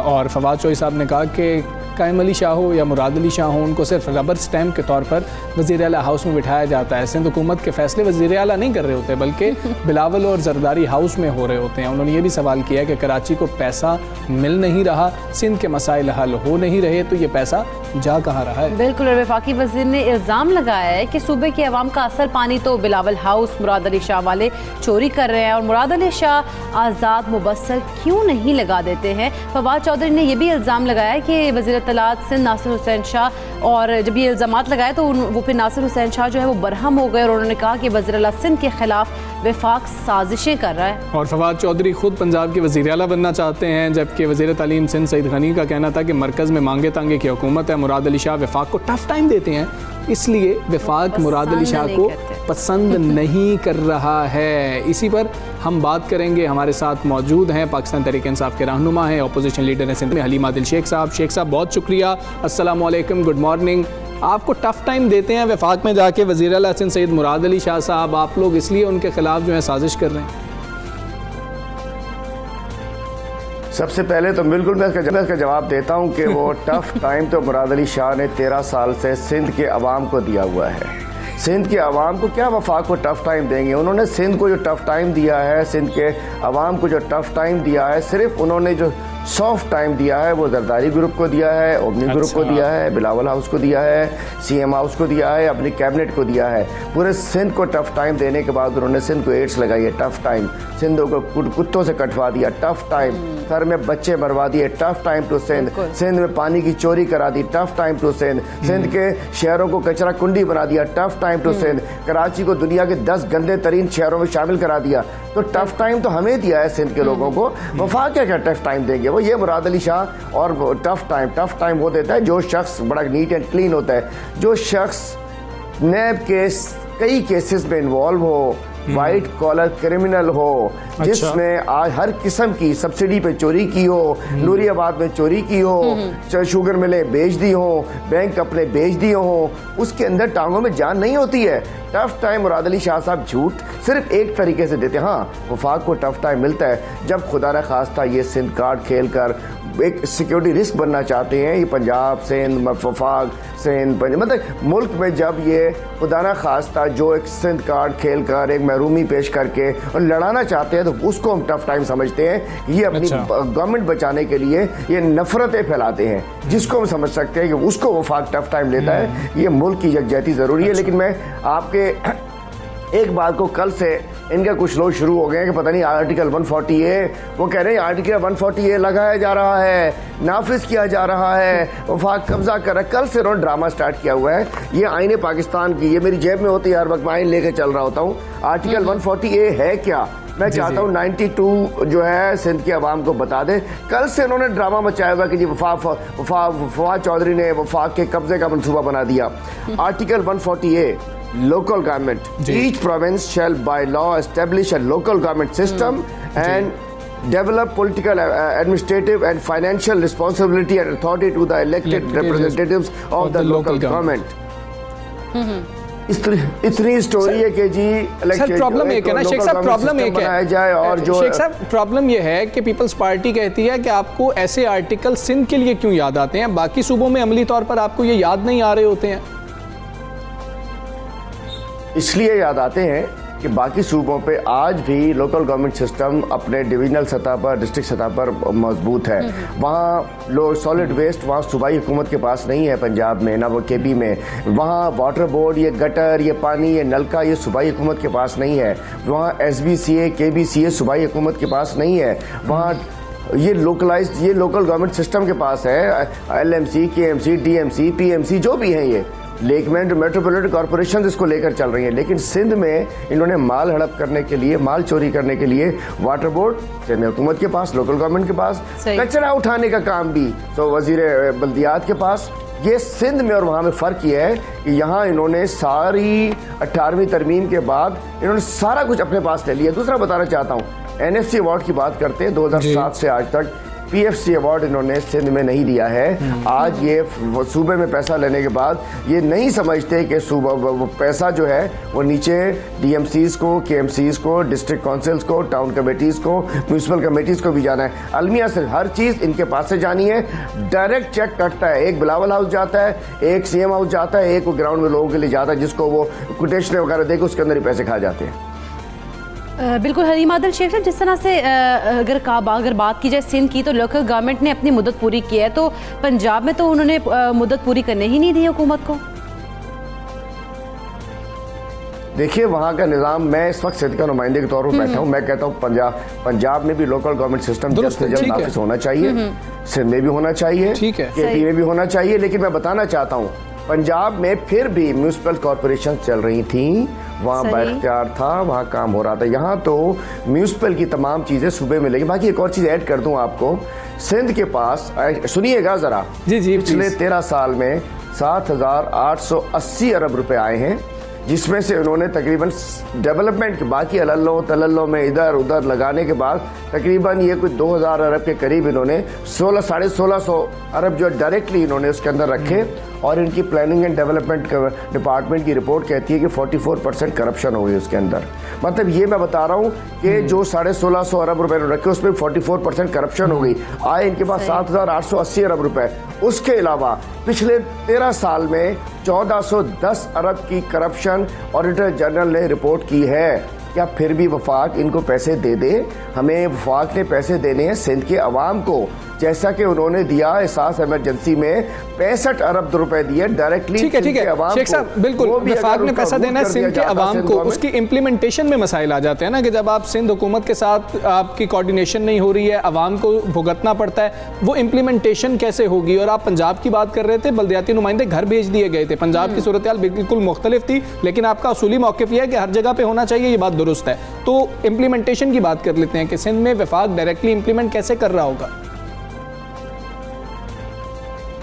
और फवाद चौधरी साहब ने कहा कि कायम अली शाह हो या मुराद अली शाह हो, उनको सिर्फ रबर स्टैम्प के तौर पर वज़ीर आला हाउस में बिठाया जाता है। सिंध हुकूमत के फैसले वज़ीर आला नहीं कर रहे होते, बल्कि बिलावल और जरदारी हाउस में हो रहे होते हैं। उन्होंने ये भी सवाल किया कि कराची को पैसा मिल नहीं रहा, सिंध के मसाइल हल हो नहीं रहे, तो ये पैसा जा कहाँ रहा है। बिल्कुल। और वफाकी वज़ीर ने इल्ज़ाम लगाया है कि सूबे के अवाम का असल पानी तो बिलावल हाउस मुराद अली शाह वाले चोरी कर रहे हैं, और मुराद अली शाह आज़ाद मुबस्सल क्यों नहीं लगा देते हैं। फवाद चौधरी ने यह भी इल्ज़ाम लगाया है कि वज़ीर इत्तलात सिंध नासिर हुसैन शाह, और जब ये इल्ज़ामात लगाए तो वो फिर नासिर हुसैन शाह जो है वो बरहम हो गए, और उन्होंने कहा कि वज़ीर आला सिंध के खिलाफ वफाक साजिशें कर रहा है। और फवाद चौधरी खुद पंजाब के वज़ीर आला बनना चाहते हैं, जबकि वज़ीर तालीम सिंध सईद गनी का कहना था कि मरकज़ में मांगे तांगे की हुकूमत है। मुराद अली शाह वफाक को टफ टाइम देते हैं, इसलिए वफाक मुराद अली शाह को पसंद नहीं कर रहा है। इसी पर हम बात करेंगे। हमारे साथ मौजूद हैं पाकिस्तान तहरीक इंसाफ के रहनुमा हैं, अपोजिशन लीडर हैं सिंध में हलीम आदिल शेख साहब। शेख साहब, बहुत शुक्रिया, अस्सलाम वालेकुम, गुड मॉर्निंग। आपको टफ टाइम देते हैं वफाक में जाके वज़ीर आला सिंध सईद मुराद अली शाह साहब, आप लोग इसलिए उनके खिलाफ जो है साजिश कर रहे हैं। सबसे पहले तो बिल्कुल मैं इसका जवाब देता हूं कि वो टफ टाइम तो मुराद अली शाह ने 13 साल से सिंध के अवाम को दिया हुआ है। सिंध के अवाम को क्या वफाक को टफ टाइम देंगे? उन्होंने सिंध को जो टफ टाइम दिया है, सिंध के अवाम को जो टफ टाइम दिया है, सिर्फ उन्होंने जो सॉफ्ट टाइम दिया है वो जरदारी ग्रुप को दिया है, ओमनी ग्रुप को दिया है, बिलावल हाउस को दिया है, CM हाउस को दिया है, अपनी कैबिनेट को दिया है। पूरे सिंध को टफ टाइम देने के बाद उन्होंने सिंध को एड्स लगाई है, टफ टाइम। सिंधों को कुत्तों से कटवा दिया, टफ टाइम। घर में बच्चे मरवा दिए, tough time to Sindh. Sindh में पानी की चोरी करा दी, tough time to Sindh. Sindh के शहरों को कचरा कुंडी बना दिया, tough time to Sindh. Karachi को दुनिया के 10 गंदे तरीन शहरों में शामिल करा दिया। तो टफ टाइम तो हमें दिया है सिंध के लोगों को, वफाक क्या टफ टाइम देंगे? वो ये मुराद अली शाह और टफ टाइम वो देता है जो शख्स बड़ा नीट एंड क्लीन होता है, जो शख्स नैब केस कई केसेस में इन्वॉल्व हो, वाइट कॉलर क्रिमिनल हो, जिसमें आज हर किस्म की सब्सिडी पे चोरी की हो, नूरियाबाद में चोरी की हो, शुगर मिलें बेच दी हो, बैंक अपने बेच दिए हो, उसके अंदर टांगों में जान नहीं होती है। टफ टाइम मुराद अली शाह साहब झूठ सिर्फ एक तरीके से देते हैं। हाँ, वफाक को टफ टाइम मिलता है जब खुदा न खास्ता ये सिंध कार्ड खेल कर एक सिक्योरिटी रिस्क बनना चाहते हैं। ये पंजाब, सिंध, वफाक, सिंध, मतलब मुल्क में जब ये खुदा न खास्ता जो एक सिंध कार्ड खेल कर एक महरूमी पेश करके और लड़ाना चाहते हैं, तो उसको हम टफ टाइम समझते हैं। ये अपनी गवर्नमेंट बचाने के लिए ये नफरतें फैलाते हैं, जिसको हम समझ सकते हैं कि उसको वफाक टफ टाइम लेता है। ये मुल्क की यकजहती ज़रूरी है। लेकिन मैं आपके एक बात को, कल से इनका कुछ लोग शुरू हो गए कि पता नहीं आर्टिकल 140A, वो कह रहे हैं आर्टिकल 140A लगाया जा रहा है, नाफिज किया जा रहा है, वफाक कब्जा कर रहा है। कल से उन्होंने ड्रामा स्टार्ट किया हुआ है। ये आईने पाकिस्तान की, ये मेरी जेब में होती है, हर वक्त मैं आइन लेके चल रहा होता हूँ। आर्टिकल 140A है क्या? मैं चाहता हूँ 92 जो है सिंध के अवाम को बता दें। कल से उन्होंने ड्रामा मचाया हुआ कि जी फवाद चौधरी ने वफाक के कब्जे का मंसूबा बना दिया। Article 140A, local government. Each province shall by law establish a local government system and develop political, administrative and financial responsibility and authority to the elected representatives of the local government. इतनी story है कि जी sir problem एक है ना शेख साहब, problem एक है जाए। और जो शेख साहब प्रॉब्लम ये है कि पीपल्स पार्टी कहती है कि आपको ऐसे आर्टिकल सिंध के लिए क्यों याद आते हैं, बाकी सूबों में अमली तौर पर आपको ये याद नहीं आ रहे होते हैं। इसलिए याद आते हैं कि बाकी सूबों पे आज भी लोकल गवर्नमेंट सिस्टम अपने डिविजनल सतह पर, डिस्ट्रिक्ट सतह पर मजबूत है। वहाँ लोग सॉलिड वेस्ट वहाँ सूबाई हुकूमत के पास नहीं है, पंजाब में ना वो KB में। वहाँ वाटर बोर्ड, ये गटर, ये पानी, ये नलका, ये सूबाई हुकूमत के पास नहीं है। वहाँ SBCA, KBCA सूबाई हुकूमत के पास नहीं है। वहाँ ये लोकलाइज्ड, ये लोकल गवर्नमेंट सिस्टम के पास है। LMC, KMC, DMC, PMC जो भी हैं ये लेकमैन जो मेट्रोपॉलिटन कॉर्पोरेशन इसको लेकर चल रही है, लेकिन सिंध में इन्होंने माल हड़प करने के लिए, माल चोरी करने के लिए वाटर बोर्ड सिंध हुकूमत के पास, लोकल गवर्नमेंट के पास, कचरा उठाने का काम भी तो वजीर बल्दियात के पास। ये सिंध में और वहाँ में फ़र्क ये है कि यहाँ इन्होंने सारी 18वीं तरमीम के बाद इन्होंने सारा कुछ अपने पास ले लिया। दूसरा बताना चाहता हूँ, NFC अवार्ड की बात करते हैं, 2007 से आज तक PFC अवार्ड इन्होंने सिंध में नहीं दिया है। आज ये सूबे में पैसा लेने के बाद ये नहीं समझते कि सूबा पैसा जो है वो नीचे DMCs को, KMCs को, डिस्ट्रिक्ट काउंसिल्स को, टाउन कमेटीज़ को, म्यूनसिपल कमेटीज़ को भी जाना है। अलमिया से हर चीज़ इनके पास से जानी है, डायरेक्ट चेक कटता है। एक बिलावल हाउस जाता है, एक CM हाउस जाता है, एक ग्राउंड में लोगों के लिए जाता है, जिसको वो कोटेशन वगैरह देकर उसके अंदर ही पैसे खा जाते हैं। बिल्कुल हलीम आदिल शेख साहब, जिस तरह से अगर बात की जाए सिंध की, तो लोकल गवर्नमेंट ने अपनी मुद्दत पूरी की है, तो पंजाब में तो उन्होंने मुद्दत पूरी करने ही नहीं दी हुकूमत को। देखिए वहाँ का निज़ाम, मैं इस वक्त सिंध का नुमाइंदे के तौर पर बैठा हूँ, मैं कहता हूँ पंजाब में भी लोकल गवर्नमेंट सिस्टम जल्द से जल्द नाफिज होना चाहिए, सिंध में भी होना चाहिए, KP में भी होना चाहिए। लेकिन मैं बताना चाहता हूँ, पंजाब में फिर भी म्यूनसिपल कॉरपोरेशन चल रही थी, वहाँ बाइख्तियार था, वहाँ काम हो रहा था। यहाँ तो म्यूनसिपल की तमाम चीज़ें सूबे में लगी। बाकी एक और चीज़ ऐड कर दूँ आपको, सिंध के पास सुनिएगा ज़रा, जी पिछले 13 साल में 7,880 अरब रुपए आए हैं, जिसमें से उन्होंने तकरीबन डेवलपमेंट के बाकी अल्लो तल्लो में इधर उधर लगाने के बाद तकरीबन ये कुछ 2,000 अरब के करीब इन्होंने 1600 अरब जो डायरेक्टली इन्होंने उसके अंदर रखे। और इनकी प्लानिंग एंड डेवलपमेंट डिपार्टमेंट की रिपोर्ट कहती है कि 44% करप्शन हो गई उसके अंदर। मतलब ये मैं बता रहा हूँ कि जो 1650 अरब रुपए रखे उसमें 44% करप्शन हो गई। आए इनके पास 7,880 अरब रुपए। उसके अलावा पिछले 13 साल में 1410 अरब की करप्शन ऑडिटर जनरल ने रिपोर्ट की है। क्या फिर भी वफाक इनको पैसे दे दे? हमें वफाक ने पैसे देने हैं सिंध के अवाम को, जैसा कि उन्होंने दिया एहसास इमरजेंसी में 65 अरब रुपए दिए डायरेक्टली। ठीक है शेख साहब, बिल्कुल वफाक ने पैसा देना है सिंध के अवाम को, उसकी इम्प्लीमेंटेशन में मसाइल आ जाते हैं ना, कि जब आप सिंध हुकूमत के साथ आपकी कोऑर्डिनेशन नहीं हो रही है, अवाम को भुगतना पड़ता है, वो इम्प्लीमेंटेशन कैसे होगी? और आप पंजाब की बात कर रहे थे, बल्दियाती नुमाइंदे घर भेज दिए गए थे, पंजाब की सूरत हाल बिल्कुल मुख्तलिफ थी, लेकिन आपका असूली मौक़िफ़ यह है कि हर जगह पे होना चाहिए, ये बात दुरुस्त है। तो इम्प्लीमेंटेशन की बात कर लेते हैं कि सिंध में वफाक डायरेक्टली इम्प्लीमेंट कैसे कर रहा होगा?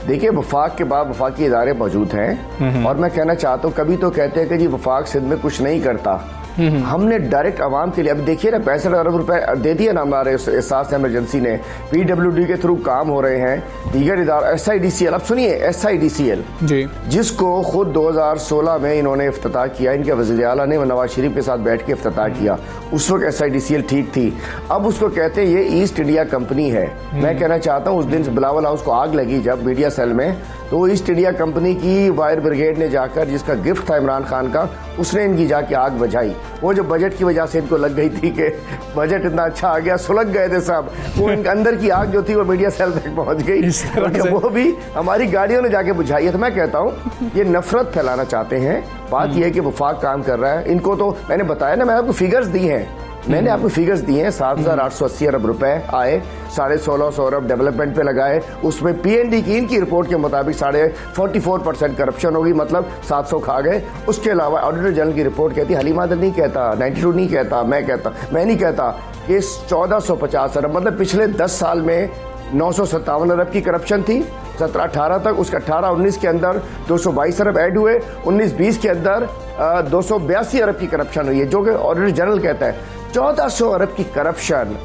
देखिए वफाक के बाद वफाकी इदारे मौजूद हैं, और मैं कहना चाहता हूँ, कभी तो कहते हैं कि जी वफाक सिंध में कुछ नहीं करता। हमने डायरेक्ट आवाम के लिए, अब देखिए ना 65 अरब रुपए दे दिए ना हमारे एहसास इमरजेंसी ने, PWD के थ्रू काम हो रहे हैं, दीगर इदारा SIDCL, अब सुनिए SIDCL जी, जिसको खुद 2016 में इन्होंने इफ्तिताह किया, इनके वज़ीर आला ने नवाज शरीफ के साथ बैठ के इफ्तिताह किया। उस वक्त SIDCL ठीक थी, अब उसको कहते हैं ये ईस्ट इंडिया कंपनी है। मैं कहना चाहता हूँ उस दिन बिलावल हाउस को आग लगी जब मीडिया सेल में, तो ईस्ट इंडिया कंपनी की फायर ब्रिगेड ने जाकर, जिसका गिफ्ट था इमरान खान का, उसने इनकी जाके आग बुझाई। वो जो बजट की वजह से इनको लग गई थी कि बजट इतना अच्छा आ गया, सुलग गए थे सब, वो इनके अंदर की आग जो थी वो मीडिया सेल तक पहुंच गई, तो वो भी हमारी गाड़ियों ने जाके बुझाई है। तो मैं कहता हूँ ये नफरत फैलाना चाहते हैं। बात यह है कि वफाक काम कर रहा है, इनको तो मैंने बताया ना, मैंने आपको फिगर्स दी हैं, मैंने आपको फिगर्स दिए हैं। 7,880 अरब रुपए आए, 1650 अरब डेवलपमेंट पे लगाए, उसमें PND की इनकी रिपोर्ट के मुताबिक 44% करप्शन होगी, मतलब 700 खा गए। उसके अलावा ऑडिटर जनरल की रिपोर्ट कहती, हलीम आदिल नहीं कहता, 92 नहीं कहता, मैं नहीं कहता, कि 1450 अरब, मतलब पिछले 10 साल में 957 अरब की करप्शन थी 17-18 तक। उसका 18-19 के अंदर 222 अरब ऐड हुए, 19-20 के अंदर 282 अरब की करप्शन हुई है, जो कि ऑडिटर जनरल कहता है। 1400 अरब की करप्शन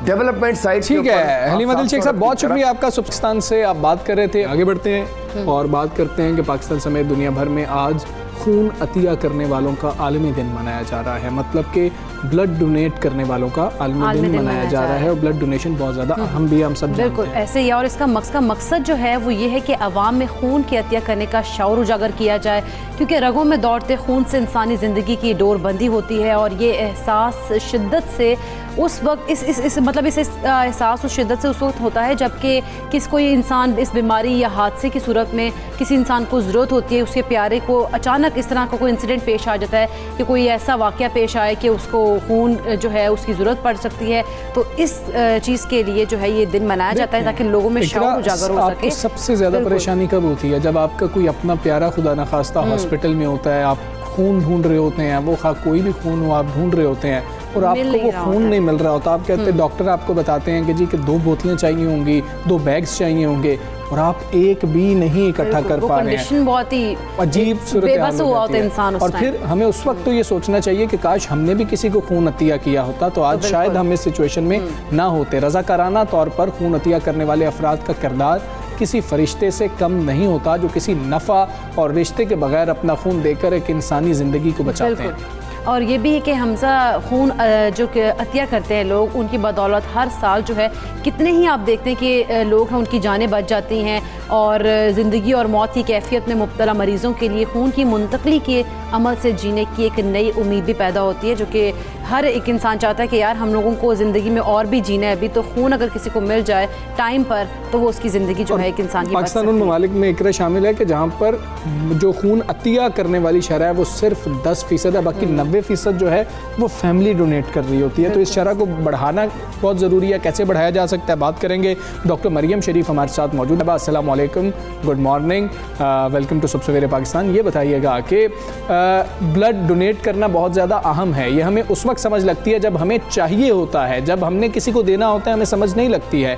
डेवलपमेंट साइड। ठीक है हलीम आदिल शेख साहब, बहुत शुक्रिया आपका। पाकिस्तान से आप बात कर रहे थे, आगे बढ़ते हैं और बात करते हैं कि पाकिस्तान समेत दुनिया भर में आज खून अतिया करने वालों का आलमी दिन मनाया जा रहा है। मतलब कि ब्लड डोनेट करने वालों का आलमी दिन मनाया जा रहा है, और ब्लड डोनेशन बहुत ज़्यादा अहम भी, हम सब बिल्कुल ऐसे ही। और इसका मकसद जो है वो ये है कि अवाम में खून की अतिया करने का शऊर उजागर किया जाए, क्योंकि रगों में दौड़ते खून से इंसानी ज़िंदगी की डोर बंदी होती है। और ये एहसास शिद्दत से उस वक्त इस एहसास उस शिद्दत से उस वक्त होता है जबकि कोई इंसान इस बीमारी या हादसे की सूरत में किसी इंसान को ज़रूरत होती है, उसके प्यारे को अचानक अचानक इस तरह का कोई इंसिडेंट पेश आ जाता है कि कोई ऐसा वाक़या पेश आए कि उसको खून जो है उसकी ज़रूरत पड़ सकती है, तो इस चीज़ के लिए जो है ये दिन मनाया जाता है ताकि लोगों में शौक उजागर हो सके। सबसे ज़्यादा परेशानी कब होती है? जब आपका कोई अपना प्यारा खुदा न खास्ता हॉस्पिटल में होता है, आप खून ढूंढ रहे होते हैं, वो कोई भी खून हो आप ढूंढ रहे होते हैं और आपको वो खून नहीं मिल रहा होता। आप कहते हैं, डॉक्टर आपको बताते हैं कि जी कि 2 बोतलें चाहिए होंगी, 2 बैग्स चाहिए होंगे और आप एक भी नहीं इकट्ठा कर पा रहे हैं। बहुत ही अजीब बेबस हुआ होता है इंसान। और फिर हमें उस वक्त तो ये सोचना चाहिए कि काश हमने भी किसी को खून अतिया किया होता तो आज शायद हम इस सिचुएशन में ना होते। रज़ाकाराना तौर पर खून अतिया करने वाले अफराद का किरदार किसी फरिश्ते से कम नहीं होता जो किसी नफ़ा और रिश्ते के बगैर अपना खून देकर एक इंसानी ज़िंदगी को बचाते हैं। और ये भी है कि हमजा खून जो कि अतिया करते हैं लोग, उनकी बदौलत हर साल जो है कितने ही आप देखते हैं कि लोग हैं उनकी जानें बच जाती हैं और ज़िंदगी और मौत की कैफियत में मुब्तला मरीज़ों के लिए खून की मुंतकली के अमल से जीने की एक नई उम्मीद भी पैदा होती है, जो कि हर एक इंसान चाहता है कि यार हम लोगों को ज़िंदगी में और भी जीना है अभी, तो खून अगर किसी को मिल जाए टाइम पर तो वो उसकी ज़िंदगी जो है एक इंसान की। पाकिस्तान उन ममालिक में इकरा शामिल है कि जहाँ पर जो खून अतिया करने वाली शरह है वो सिर्फ 10% है, बाकी 90% जो है वो फैमिली डोनेट कर रही होती है। तो इस शरह को बढ़ाना बहुत ज़रूरी है। कैसे बढ़ाया जा सकता है बात करेंगे। डॉक्टर मरियम शरीफ हमारे साथ मौजूद है। अस्सलाम वालेकुम, गुड मॉर्निंग, वेलकम टू सबसे सवेरे पाकिस्तान। ये बताइएगा कि ब्लड डोनेट करना बहुत ज़्यादा अहम है। ये हमें उस वक्त समझ लगती है जब हमें चाहिए होता है, जब हमने किसी को देना होता है हमें समझ नहीं लगती है।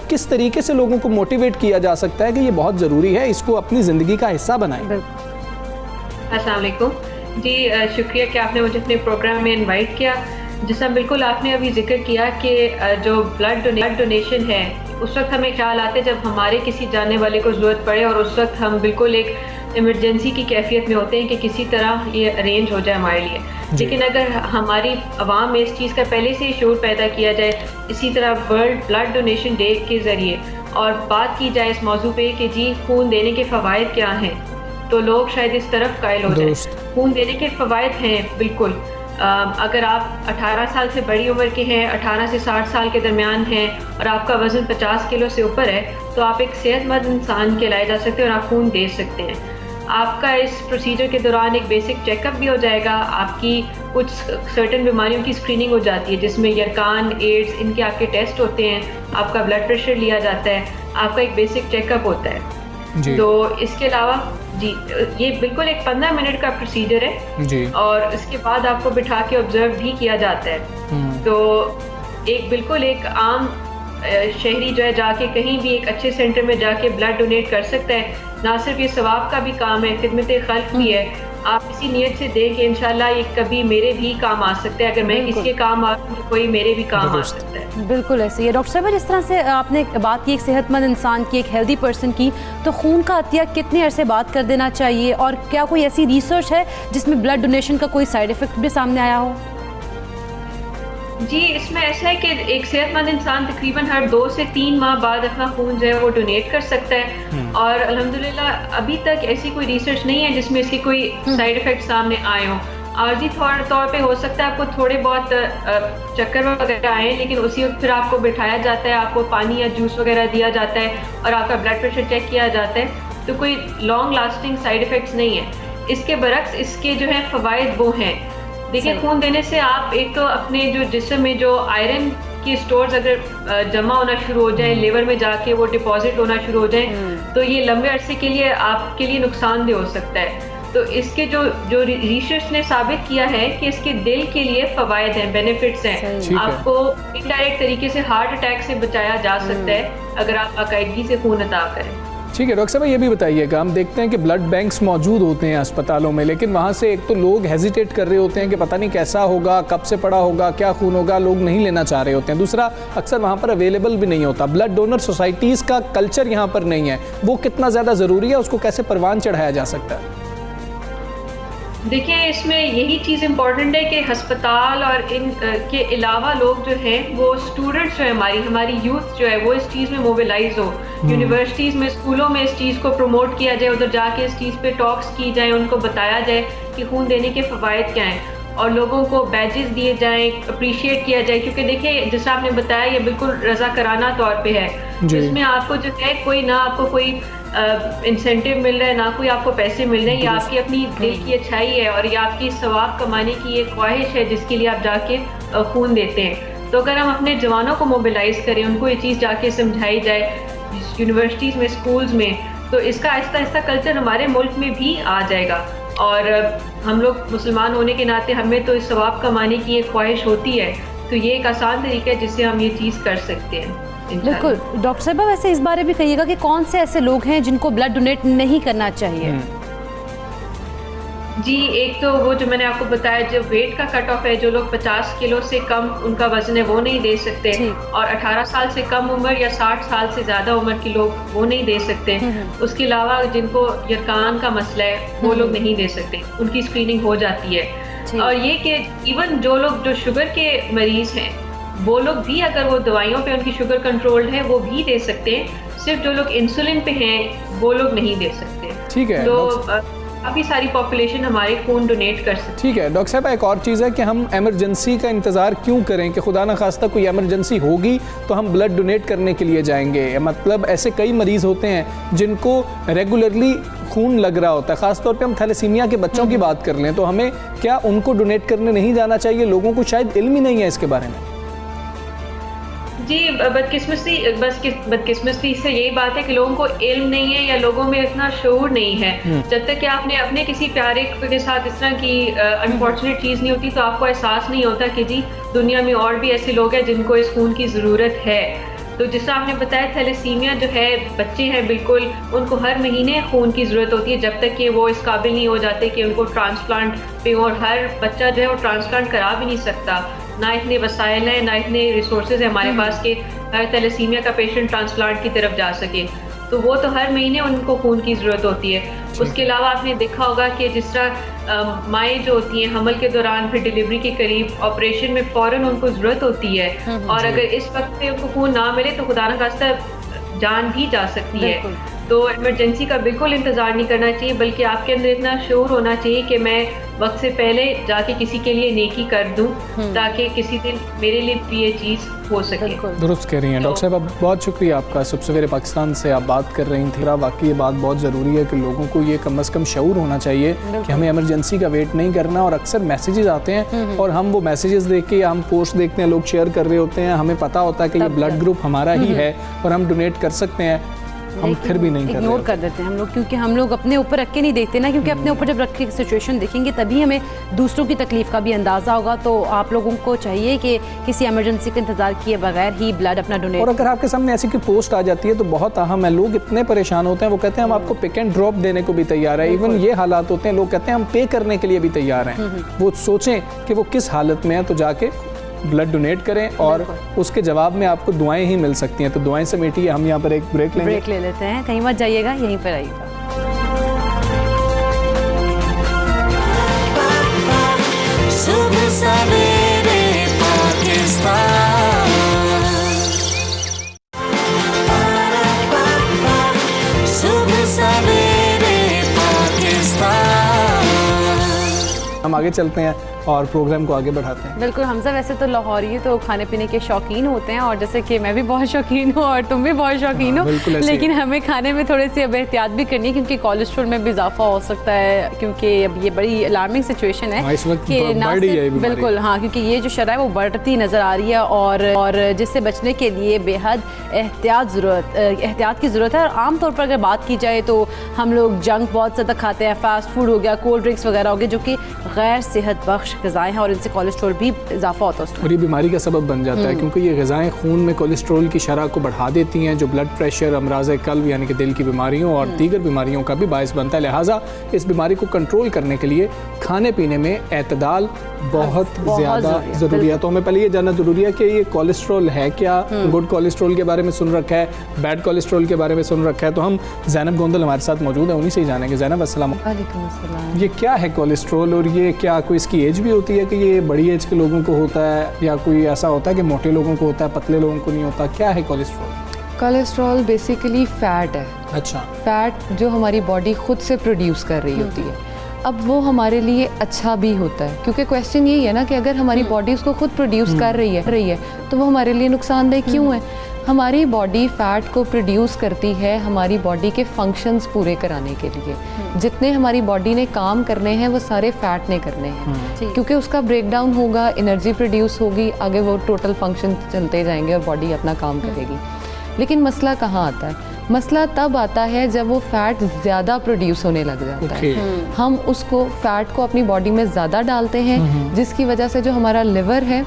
किस तरीके से लोगों को मोटिवेट किया जा सकता है कि ये बहुत ज़रूरी है, इसको अपनी ज़िंदगी का हिस्सा बनाएं। अस्सलाम वालेकुम जी, शुक्रिया कि आपने मुझे अपने प्रोग्राम में इनवाइट किया। जिसमें बिल्कुल आपने अभी जिक्र किया कि जो ब्लड डोनेशन है उस वक्त हमें ख्याल आता है जब हमारे किसी जानने वाले को ज़रूरत पड़े और उस वक्त हम बिल्कुल एक इमरजेंसी की कैफियत में होते हैं कि किसी तरह ये अरेंज हो जाए हमारे लिए। लेकिन अगर हमारी आवाम में इस चीज़ का पहले से ही शूर पैदा किया जाए, इसी तरह वर्ल्ड ब्लड डोनेशन डे के ज़रिए और बात की जाए इस मौजू पे कि जी खून देने के फ़वाइद क्या हैं, तो लोग शायद इस तरफ कायल हो जाए। खून देने के फ़वाइद हैं बिल्कुल। अगर आप 18 साल से बड़ी उम्र के हैं, 18 से 60 साल के दरमियान हैं और आपका वज़न 50 किलो से ऊपर है, तो आप एक सेहतमंद इंसान कहलाए जा सकते हैं और आप खून दे सकते हैं। आपका इस प्रोसीजर के दौरान एक बेसिक चेकअप भी हो जाएगा। आपकी कुछ सर्टेन बीमारियों की स्क्रीनिंग हो जाती है जिसमें यरकान, एड्स, इनके आपके टेस्ट होते हैं, आपका ब्लड प्रेशर लिया जाता है, आपका एक बेसिक चेकअप होता है। तो इसके अलावा जी ये बिल्कुल एक 15 मिनट का प्रोसीजर है जी। और इसके बाद आपको बिठा के ऑब्जर्व भी किया जाता है। तो एक बिल्कुल एक आम शहरी जो है जाके कहीं भी एक अच्छे सेंटर में जाके ब्लड डोनेट कर सकता है। ना सिर्फ ये सवाब का भी काम है, खिदमत खल्क भी है। आप इसी नीयत से दें कि इंशाल्लाह ये कभी मेरे भी काम आ सकते हैं। अगर मैं किसी के काम आ तो कोई मेरे भी काम आ सकता है। बिल्कुल ऐसे ही है। डॉक्टर साहब, जिस तरह से आपने बात की एक सेहतमंद इंसान की, एक हेल्दी पर्सन की, तो खून का अतिया कितने अरसे बाद कर देना चाहिए और क्या कोई ऐसी रिसर्च है जिसमें ब्लड डोनेशन का कोई साइड इफेक्ट भी सामने आया हो? जी, इसमें ऐसा है कि एक सेहतमंद इंसान तकरीबन हर 2 से 3 माह बाद अपना खून जो है वो डोनेट कर सकता है और अल्हम्दुलिल्लाह अभी तक ऐसी कोई रिसर्च नहीं है जिसमें इसके कोई साइड इफ़ेक्ट सामने आए हों। आर्जी तौर पे हो सकता है आपको थोड़े बहुत चक्कर वगैरह आए, लेकिन उसी वक्त फिर आपको बिठाया जाता है, आपको पानी या जूस वगैरह दिया जाता है और आपका ब्लड प्रेशर चेक किया जाता है, तो कोई लॉन्ग लास्टिंग साइड इफ़ेक्ट्स नहीं है। इसके बरक्स इसके जो है फ़वाइद वो हैं। देखिए, खून देने से आप एक तो अपने जो जिस्म में जो आयरन के स्टोर्स अगर जमा होना शुरू हो जाए, लिवर में जाके वो डिपॉजिट होना शुरू हो जाए, तो ये लंबे अरसे के लिए आपके लिए नुकसानदेह हो सकता है। तो इसके जो रिसर्च ने साबित किया है कि इसके दिल के लिए फ़वाइद हैं, बेनिफिट्स हैं। आपको इनडायरेक्ट तरीके से हार्ट अटैक से बचाया जा सकता है अगर आप बाकायदगी से खून अता करें। ठीक है डॉक्टर साहब, ये भी बताइएगा, हम देखते हैं कि ब्लड बैंक्स मौजूद होते हैं अस्पतालों में, लेकिन वहाँ से एक तो लोग हेजिटेट कर रहे होते हैं कि पता नहीं कैसा होगा, कब से पड़ा होगा, क्या खून होगा, लोग नहीं लेना चाह रहे होते हैं। दूसरा, अक्सर वहाँ पर अवेलेबल भी नहीं होता। ब्लड डोनर सोसाइटीज़ का कल्चर यहाँ पर नहीं है, वो कितना ज़्यादा ज़रूरी है, उसको कैसे परवान चढ़ाया जा सकता है? देखिए, इसमें यही चीज़ इम्पॉर्टेंट है कि हस्पताल और इन के अलावा लोग जो हैं वो स्टूडेंट्स जो है हमारी यूथ जो है वो इस चीज़ में मोबिलाइज हो। यूनिवर्सिटीज़ में, स्कूलों में इस चीज़ को प्रमोट किया जाए, उधर जाके इस चीज़ पे टॉक्स की जाए, उनको बताया जाए कि खून देने के फ़वाइद क्या हैं और लोगों को बैजेस दिए जाएं, अप्रिशिएट किया जाए। क्योंकि देखिए, जैसा आपने बताया, ये बिल्कुल रज़ाकाराना तौर पे है, जिसमें आपको जो है कोई ना आपको कोई इंसेंटिव मिल रहा है, ना कोई आपको पैसे मिल रहे हैं। ये आपकी अपनी दिल की अच्छाई है और ये आपकी सवाब कमाने की एक ख्वाहिश है जिसके लिए आप जाके खून देते हैं। तो अगर हम अपने जवानों को मोबिलाइज़ करें, उनको ये चीज़ जाके समझाई जाए यूनिवर्सिटीज़ में, स्कूल्स में, तो इसका आहिस्ता आहिस्ता कल्चर हमारे मुल्क में भी आ जाएगा। और हम लोग मुसलमान होने के नाते हमें तो इस सवाब कमाने की एक ख्वाहिश होती है, तो ये एक आसान तरीका है जिससे हम ये चीज़ कर सकते हैं। बिल्कुल। डॉक्टर साहिबा, वैसे इस बारे में कहिएगा कि कौन से ऐसे लोग हैं जिनको ब्लड डोनेट नहीं करना चाहिए? जी, एक तो वो जो मैंने आपको बताया, जो वेट का कट ऑफ है, जो लोग 50 किलो से कम उनका वजन है वो नहीं दे सकते, और 18 साल से कम उम्र या 60 साल से ज़्यादा उम्र के लोग वो नहीं दे सकते। उसके अलावा जिनको यरकान का मसला है वो लोग नहीं दे सकते, उनकी स्क्रीनिंग हो जाती है। और ये कि इवन जो लोग जो शुगर के मरीज़ हैं वो लोग भी, अगर वो दवाइयों पे उनकी शुगर कंट्रोल्ड है वो भी दे सकते हैं। सिर्फ जो लोग इंसुलिन पे हैं वो लोग नहीं दे सकते। ठीक है, तो काफ़ी सारी पॉपुलेशन हमारे खून डोनेट कर सकती है। ठीक है डॉक्टर साहब, एक और चीज़ है कि हम इमरजेंसी का इंतज़ार क्यों करें कि खुदा न खास्ता कोई इमरजेंसी होगी तो हम ब्लड डोनेट करने के लिए जाएंगे। मतलब ऐसे कई मरीज़ होते हैं जिनको रेगुलरली खून लग रहा होता है, ख़ासतौर पे हम थैलेसीमिया के बच्चों की बात कर लें तो हमें क्या उनको डोनेट करने नहीं जाना चाहिए? लोगों को शायद इल्म ही नहीं है इसके बारे में। जी, बदकिस्मती से यही बात है कि लोगों को इल्म नहीं है या लोगों में इतना शऊर नहीं है। जब तक कि आपने अपने किसी प्यारे के साथ इस तरह की अनफॉर्चुनेट चीज़ नहीं होती तो आपको एहसास नहीं होता कि जी दुनिया में और भी ऐसे लोग हैं जिनको इस खून की ज़रूरत है। तो जिस तरह आपने बताया, थैलेसीमिया जो है, बच्चे हैं बिल्कुल, उनको हर महीने खून की ज़रूरत होती है जब तक कि वो इस काबिल नहीं हो जाते कि उनको ट्रांसप्लांट पे, और हर बच्चा जो है वो ट्रांसप्लांट करा भी नहीं सकता। ना इतने वसाइल हैं, ना इतने रिसोर्सेज हैं हमारे पास कि थैलेसीमिया का पेशेंट ट्रांसप्लांट की तरफ जा सके। तो वो तो हर महीने उनको खून की ज़रूरत होती है। उसके अलावा आपने देखा होगा कि जिस तरह माएँ जो होती हैं हमल के दौरान, फिर डिलीवरी के करीब, ऑपरेशन में फ़ौरन उनको ज़रूरत होती है, और अगर इस वक्त पे उनको खून ना मिले तो खुदा न खास्ता जान भी जा सकती है। तो इमरजेंसी का बिल्कुल इंतज़ार नहीं करना चाहिए, बल्कि आपके अंदर इतना शऊर होना चाहिए कि मैं वक्त से पहले जाके किसी के लिए नेकी कर दूं ताकि किसी दिन मेरे लिए भी ये चीज़ हो सके। दुरुस्त कह रही हैं डॉक्टर साहब, बहुत शुक्रिया आपका। सुबह सवेरे पाकिस्तान से आप बात कर रही थी। वाकई ये बात बहुत ज़रूरी है कि लोगों को ये कम अज़ कम शऊर होना चाहिए कि हमें इमरजेंसी का वेट नहीं करना। और अक्सर मैसेजेस आते हैं और हम वो मैसेजेस देख के या हम पोस्ट देखते हैं, लोग शेयर कर रहे होते हैं, हमें पता होता है कि ये ब्लड ग्रुप हमारा ही है और हम डोनेट कर सकते हैं, हम फिर भी नहीं इग्नोर कर देते हैं हम लोग, क्योंकि हम लोग अपने ऊपर रख के नहीं देखते ना, क्योंकि अपने ऊपर जब रख के सिचुएशन देखेंगे तभी हमें दूसरों की तकलीफ का भी अंदाज़ा होगा। तो आप लोगों को चाहिए कि किसी इमरजेंसी का इंतजार किए बगैर ही ब्लड अपना डोनेट। और अगर आपके सामने ऐसी कोई पोस्ट आ जाती है तो बहुत अहम है, लोग इतने परेशान होते हैं, वो कहते हैं हम आपको पिक एंड ड्रॉप देने को भी तैयार है। इवन ये हालात होते हैं, लोग कहते हैं हम पे करने के लिए भी तैयार हैं। वो सोचें कि वो किस हालत में है तो जाके ब्लड डोनेट करें और उसके जवाब में आपको दुआएं ही मिल सकती हैं। तो दुआएं समेटिए, हम यहाँ पर एक ब्रेक ले लेते हैं। कहीं मत जाइएगा, यहीं पर आइएगा। सुबह सवेरे पाकिस्तान, सुबह सवेरे पाकिस्तान। हम आगे चलते हैं और प्रोग्राम को आगे बढ़ाते हैं। बिल्कुल हमजा, वैसे तो लाहौरी तो खाने पीने के शौकीन होते हैं, और जैसे कि मैं भी बहुत शौकीन हूँ और तुम भी बहुत शौकीन हो, लेकिन हमें खाने में थोड़ी सी अब एहतियात भी करनी है क्योंकि कोलेस्ट्रॉल में भी इजाफा हो सकता है, क्योंकि अब ये बड़ी अलार्मिंग सिचुएशन है कि ना बिल्कुल हाँ, क्योंकि ये जो शरह है वो बढ़ती नज़र आ रही है और जिससे बचने के लिए बेहद एहतियात की ज़रूरत है। और आमतौर पर अगर बात की जाए तो हम लोग जंक बहुत ज़्यादा खाते हैं, फास्ट फूड हो गया, कोल्ड ड्रिंक्स वगैरह हो गए, जो कि गैर सेहत बख्श ग़िज़ाएँ हैं और इनसे कोलेस्ट्रॉल भी इजाफा होता है और ये बीमारी का सबब बन जाता है, क्योंकि ये ग़िज़ाएँ खून में कोलेस्ट्रॉल की शरह को बढ़ा देती हैं, जो ब्लड प्रेशर, अमराज़ क़ल्ब यानी कि दिल की बीमारियों और दीगर बीमारियों का भी बायस बनता है। लिहाजा इस बीमारी को कंट्रोल करने के लिए खाने पीने में एतदाल बहुत ज़्यादा ज़रूरी है। तो हमें पहले ये जानना ज़रूरी है कि ये कोलेस्ट्रॉल है क्या, गुड कोलेस्ट्रॉल के बारे में सुन रखा है, बैड कोलेस्ट्रॉल के बारे में सुन रखा है। तो हम ज़ैनब गोंदल हमारे साथ मौजूद है, उन्हीं से ही जानेंगे। ज़ैनब अस्सलाम वालेकुम। ये क्या है कोलेस्ट्रॉल और ये क्या कोई इसकी एज भी होती है कि ये बड़ी एज के लोगों को होता है या कोई ऐसा होता है कि मोटे लोगों को होता है, पतले लोगों को नहीं होता? क्या है कोलेस्ट्रॉल? कोलेस्ट्रॉल बेसिकली फ़ैट है। अच्छा। फ़ैट जो हमारी बॉडी खुद से प्रोड्यूस कर रही होती है। अब वो हमारे लिए अच्छा भी होता है, क्योंकि क्वेश्चन यही है ना कि अगर हमारी बॉडी उसको खुद प्रोड्यूस कर रही है तो वो हमारे लिए नुकसानदेह क्यों है? हमारी बॉडी फ़ैट को प्रोड्यूस करती है हमारी बॉडी के फंक्शंस पूरे कराने के लिए। जितने हमारी बॉडी ने काम करने हैं वो सारे फ़ैट ने करने हैं, क्योंकि उसका ब्रेकडाउन होगा, एनर्जी प्रोड्यूस होगी, आगे वो टोटल फंक्शन चलते जाएंगे और बॉडी अपना काम करेगी। लेकिन मसला कहाँ आता है? मसला तब आता है जब वो फ़ैट ज़्यादा प्रोड्यूस होने लग जाता है। हम उसको फ़ैट को अपनी बॉडी में ज़्यादा डालते हैं, जिसकी वजह से जो हमारा लिवर है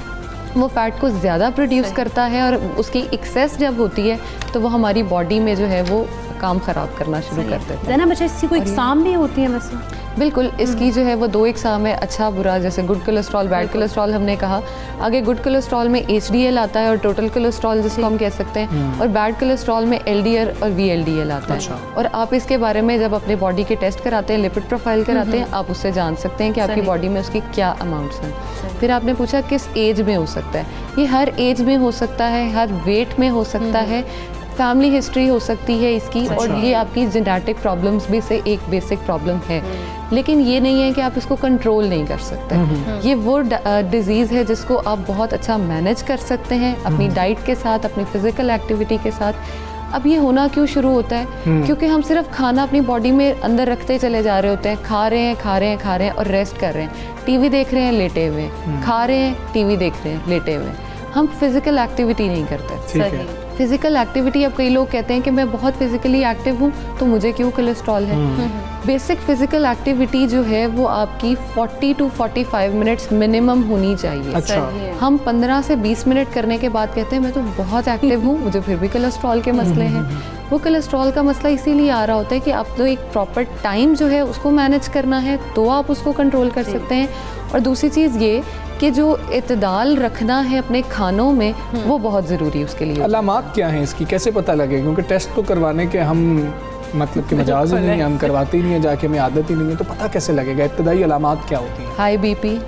वो फ़ैट को ज़्यादा प्रोड्यूस करता है, और उसकी एक्सेस जब होती है तो वो हमारी बॉडी में जो है वो काम ख़राब करना शुरू कर देता है। ज़ैनब, अच्छा इसकी कोई इकसाम भी होती है वैसे? बिल्कुल, इसकी जो है वो 2 इकसाम है, अच्छा बुरा, जैसे गुड कोलेस्ट्रॉल, बैड कोलेस्ट्रॉल हमने कहा। आगे गुड कोलेस्ट्रॉल में HDL आता है और टोटल कोलेस्ट्रॉल जिसको हम कह सकते हैं, और बैड कोलेस्ट्रॉल में LDL और VLDL आता है। और आप इसके बारे में जब अपने बॉडी के टेस्ट कराते हैं, लिपिड प्रोफाइल कराते हैं, आप उससे जान सकते हैं कि आपकी बॉडी में उसकी क्या अमाउंट्स हैं। फिर आपने पूछा किस एज में हो सकता है, ये हर एज में हो सकता है, हर वेट में हो सकता है, फैमिली हिस्ट्री हो सकती है इसकी, और ये आपकी जेनेटिक प्रॉब्लम्स भी से एक बेसिक प्रॉब्लम है। लेकिन ये नहीं है कि आप इसको कंट्रोल नहीं कर सकते। ये वो डिज़ीज़ है जिसको आप बहुत अच्छा मैनेज कर सकते हैं अपनी डाइट के साथ, अपनी फ़िज़िकल एक्टिविटी के साथ। अब ये होना क्यों शुरू होता है? क्योंकि हम सिर्फ खाना अपनी बॉडी में अंदर रखते चले जा रहे होते हैं, खा रहे हैं और रेस्ट कर रहे हैं, टीवी देख रहे हैं लेटे हुए, खा रहे हैं, टीवी देख रहे हैं लेटे हुए। हम फिज़िकल एक्टिविटी नहीं करते। फिज़िकल एक्टिविटी, अब कई लोग कहते हैं कि मैं बहुत फिज़िकली एक्टिव हूँ तो मुझे क्यों कोलेस्ट्रॉल है? बेसिक फिज़िकल एक्टिविटी जो है वो आपकी 40 to 45 मिनट्स मिनिमम होनी चाहिए। अच्छा। हम 15 से 20 मिनट करने के बाद कहते हैं मैं तो बहुत एक्टिव हूँ, मुझे फिर भी कोलेस्ट्रॉल के मसले हैं। वो कोलेस्ट्रॉल का मसला इसीलिए आ रहा होता है कि आप तो एक प्रॉपर टाइम जो है उसको मैनेज करना है तो आप उसको कंट्रोल कर सकते हैं। और दूसरी चीज़ ये कि जो इत्दाल रखना है अपने खानों में वो बहुत ज़रूरी है उसके लिए। अलामात क्या हैं इसकी, कैसे पता लगे? क्योंकि टेस्ट तो करवाने के हम मतलब कि मजाज ही नहीं है, हम करवाते ही नहीं है जाके, हमें आदत ही नहीं है, तो पता कैसे लगेगा? इब्तदाई अलामात क्या होती हैं? हाई बीपी,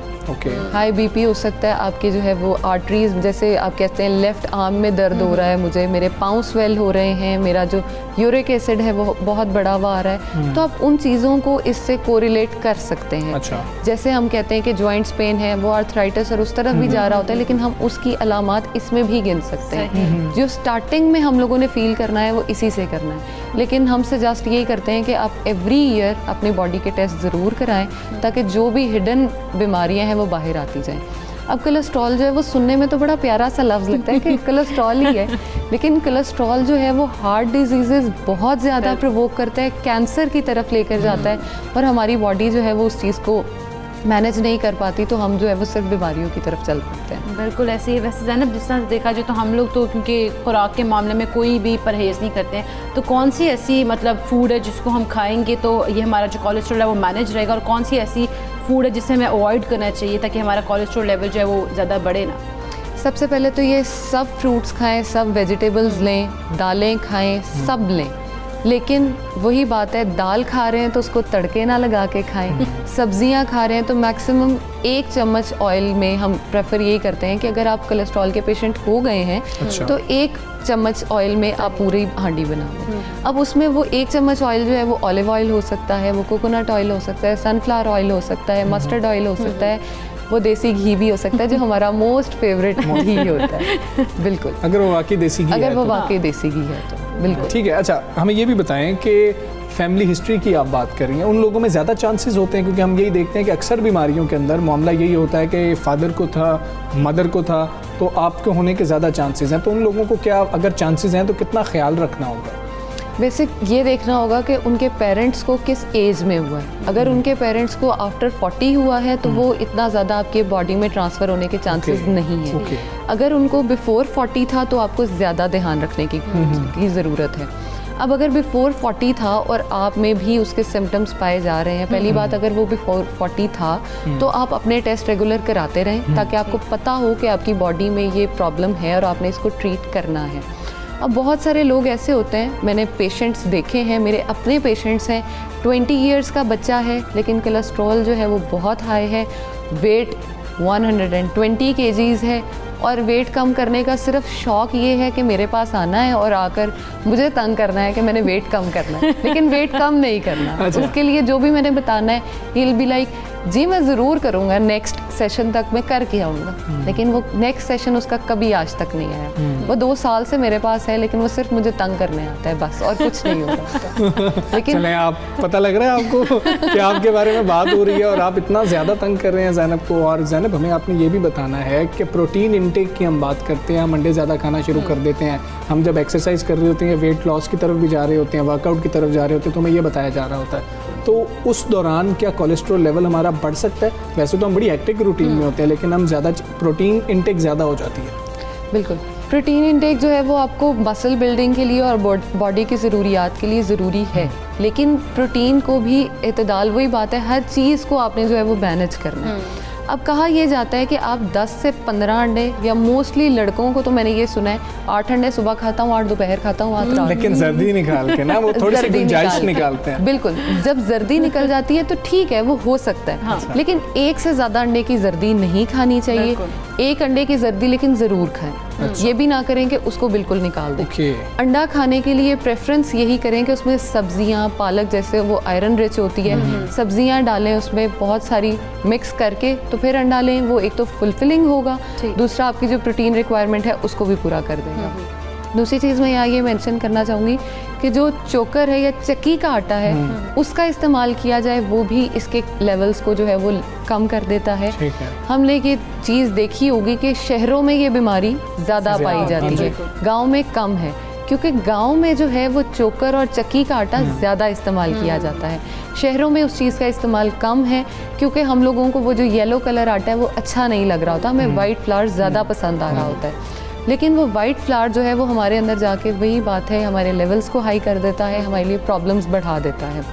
हाई बीपी हो सकता है आपके जो है वो आर्टरीज, जैसे आप कहते हैं लेफ़्ट आर्म में दर्द हो रहा है मुझे, मेरे पाँव स्वेल हो रहे हैं, मेरा जो यूरिक एसिड है वो बहुत बढ़ा हुआ आ रहा है, तो आप उन चीज़ों को इससे कोरिलेट कर सकते हैं। अच्छा। जैसे हम कहते हैं कि जॉइंट्स पेन है, वो आर्थराइटिस और उस तरफ भी जा रहा होता है, लेकिन हम उसकी अलामात इसमें भी गिन सकते हैं। जो स्टार्टिंग में हम लोगों ने फील करना है वो इसी से करना है, लेकिन हम सजेस्ट यही करते हैं कि आप एवरी ईयर अपनी बॉडी के टेस्ट ज़रूर कराएं ताकि जो भी हिडन बीमारियां हैं वो बाहर आती जाएं। अब कोलेस्ट्रॉल जो है वो सुनने में तो बड़ा प्यारा सा लफ्ज़ लगता है कि कोलेस्ट्रॉल ही है, लेकिन कोलेस्ट्रॉल जो है वो हार्ट डिजीज़ बहुत ज़्यादा प्रोवोक करता है, कैंसर की तरफ लेकर जाता है, और हमारी बॉडी जो है वो उस चीज़ को मैनेज नहीं कर पाती, तो हम जो है वो सिर्फ बीमारियों की तरफ चल पड़ते हैं। बिल्कुल ऐसे ही। वैसे ज़ैनब, जिस तरह देखा जाए तो हम लोग तो क्योंकि खुराक के मामले में कोई भी परहेज़ नहीं करते हैं, तो कौन सी ऐसी मतलब फूड है जिसको हम खाएंगे तो ये हमारा जो कोलेस्ट्रॉल है वो मैनेज रहेगा, और कौन सी ऐसी फूड है जिसे हमें अवॉइड करना चाहिए ताकि हमारा कोलेस्ट्रॉल लेवल जो है वो ज़्यादा बढ़े ना? सबसे पहले तो ये सब फ्रूट्स खाएं, सब वेजिटेबल्स लें, दालें खाएं, सब लें, लेकिन वही बात है, दाल खा रहे हैं तो उसको तड़के ना लगा के खाएं। सब्जियां खा रहे हैं तो मैक्सिमम 1 चम्मच ऑयल में हम प्रेफर यही करते हैं कि अगर आप कोलेस्ट्रॉल के पेशेंट हो गए हैं तो 1 चम्मच ऑयल में आप पूरी हांडी बना लें। अब उसमें वो 1 चम्मच ऑयल जो है वो ऑलिव ऑयल हो सकता है, वो कोकोनट ऑयल हो सकता है, सनफ्लावर ऑयल हो सकता है, मस्टर्ड ऑयल हो सकता है, वो देसी घी भी हो सकता है जो हमारा मोस्ट फेवरेट घी होता है। बिल्कुल, अगर वो वाकई देसी घी है, अगर वो वाकई देसी घी है तो बिल्कुल ठीक है। अच्छा, हमें ये भी बताएं कि फैमिली हिस्ट्री की आप बात कर रही हैं, उन लोगों में ज़्यादा चांसेस होते हैं, क्योंकि हम यही देखते हैं कि अक्सर बीमारियों के अंदर मामला यही होता है कि फादर को था, मदर को था, तो आपके होने के ज़्यादा चांसेस हैं, तो उन लोगों को क्या अगर चांसेस हैं तो कितना ख्याल रखना होगा? बेसिक ये देखना होगा कि उनके पेरेंट्स को किस एज में हुआ है। अगर उनके पेरेंट्स को आफ्टर 40 हुआ है तो वो इतना ज़्यादा आपके बॉडी में ट्रांसफ़र होने के चांसेस नहीं है। अगर उनको बिफोर 40 था तो आपको ज़्यादा ध्यान रखने की ज़रूरत है। अब अगर बिफोर 40 था और आप में भी उसके सिम्टम्स पाए जा रहे हैं, पहली बात, अगर वो बिफोर 40 था तो आप अपने टेस्ट रेगुलर कराते रहें ताकि आपको पता हो कि आपकी बॉडी में ये प्रॉब्लम है और आपने इसको ट्रीट करना है। अब बहुत सारे लोग ऐसे होते हैं, मैंने पेशेंट्स देखे हैं, मेरे अपने पेशेंट्स हैं, 20 इयर्स का बच्चा है लेकिन कोलेस्ट्रॉल जो है वो बहुत हाई है, वेट 120 kgs है, और वेट कम करने का सिर्फ शौक ये है कि मेरे पास आना है और आकर मुझे तंग करना है कि मैंने वेट कम करना है, लेकिन वेट कम नहीं करना। उसके लिए जो भी मैंने बताना है, ही विल बी लाइक जी मैं ज़रूर करूँगा, नेक्स्ट सेशन तक मैं करके आऊँगा, लेकिन वो नेक्स्ट सेशन उसका कभी आज तक नहीं आया। वो 2 साल से मेरे पास है, लेकिन वो सिर्फ मुझे तंग करने आता है बस, और कुछ नहीं होता। लेकिन चलें, आप पता लग रहा है आपको कि आपके बारे में बात हो रही है और आप इतना ज़्यादा तंग कर रहे हैं ज़ैनब को। और ज़ैनब, हमें आपने ये भी बताना है कि प्रोटीन इंटेक की हम बात करते हैं, हम अंडे ज़्यादा खाना शुरू कर देते हैं, हम जब एक्सरसाइज कर रहे होते हैं, वेट लॉस की तरफ भी जा रहे होते हैं, वर्कआउट की तरफ जा रहे होते हैं, तो हमें ये बताया जा रहा होता है, तो उस दौरान क्या कोलेस्ट्रॉल लेवल हमारा बढ़ सकता है? वैसे तो हम बड़ी एक्टिव रूटीन में होते हैं, लेकिन हम ज़्यादा प्रोटीन इंटेक ज़्यादा हो जाती है। बिल्कुल, प्रोटीन इंटेक जो है वो आपको मसल बिल्डिंग के लिए और बॉडी की ज़रूरियात के लिए ज़रूरी है, लेकिन प्रोटीन को भी इतदाल, वही बात है, हर चीज़ को आपने जो है वो मैनेज करना है। अब कहा यह जाता है कि आप 10 से 15 अंडे, या मोस्टली लड़कों को तो मैंने ये सुना है 8 अंडे सुबह खाता हूँ, 8 दोपहर खाता हूँ, 8 रात। लेकिन जर्दी निकाल के ना, वो थोड़ी सी गुंजाइश निकालते हैं। बिल्कुल, जब जर्दी निकल जाती है तो ठीक है, वो हो सकता है। हाँ। लेकिन 1 से ज़्यादा अंडे की जर्दी नहीं खानी चाहिए। 1 अंडे की जर्दी लेकिन ज़रूर खाएं। ये भी ना करें कि उसको बिल्कुल निकाल दें। अंडा खाने के लिए प्रेफरेंस यही करें कि उसमें सब्जियां, पालक जैसे वो आयरन रिच होती है, सब्जियां डालें उसमें बहुत सारी मिक्स करके, तो फिर अंडा लें। वो एक तो फुलफिलिंग होगा, दूसरा आपकी जो प्रोटीन रिक्वायरमेंट है उसको भी पूरा कर देगा। दूसरी चीज़ मैं यहाँ ये मेंशन करना चाहूँगी कि जो चोकर है या चक्की का आटा है, उसका इस्तेमाल किया जाए, वो भी इसके लेवल्स को जो है वो कम कर देता है। हमने ये चीज़ देखी होगी कि शहरों में ये बीमारी ज़्यादा पाई जाती है, गांव में कम है, क्योंकि गांव में जो है वो चोकर और चक्की का आटा ज़्यादा इस्तेमाल किया जाता है। शहरों में उस चीज़ का इस्तेमाल कम है, क्योंकि हम लोगों को वो जो येलो कलर आटा है वो अच्छा नहीं लग रहा होता, हमें वाइट फ्लावर ज़्यादा पसंद आ रहा होता है। लेकिन वो वाइट फ्लावर जो है वो हमारे अंदर जाके, वही बात है, हमारे लेवल्स को हाई कर देता है, हमारे लिए प्रॉब्लम्स बढ़ा देता है।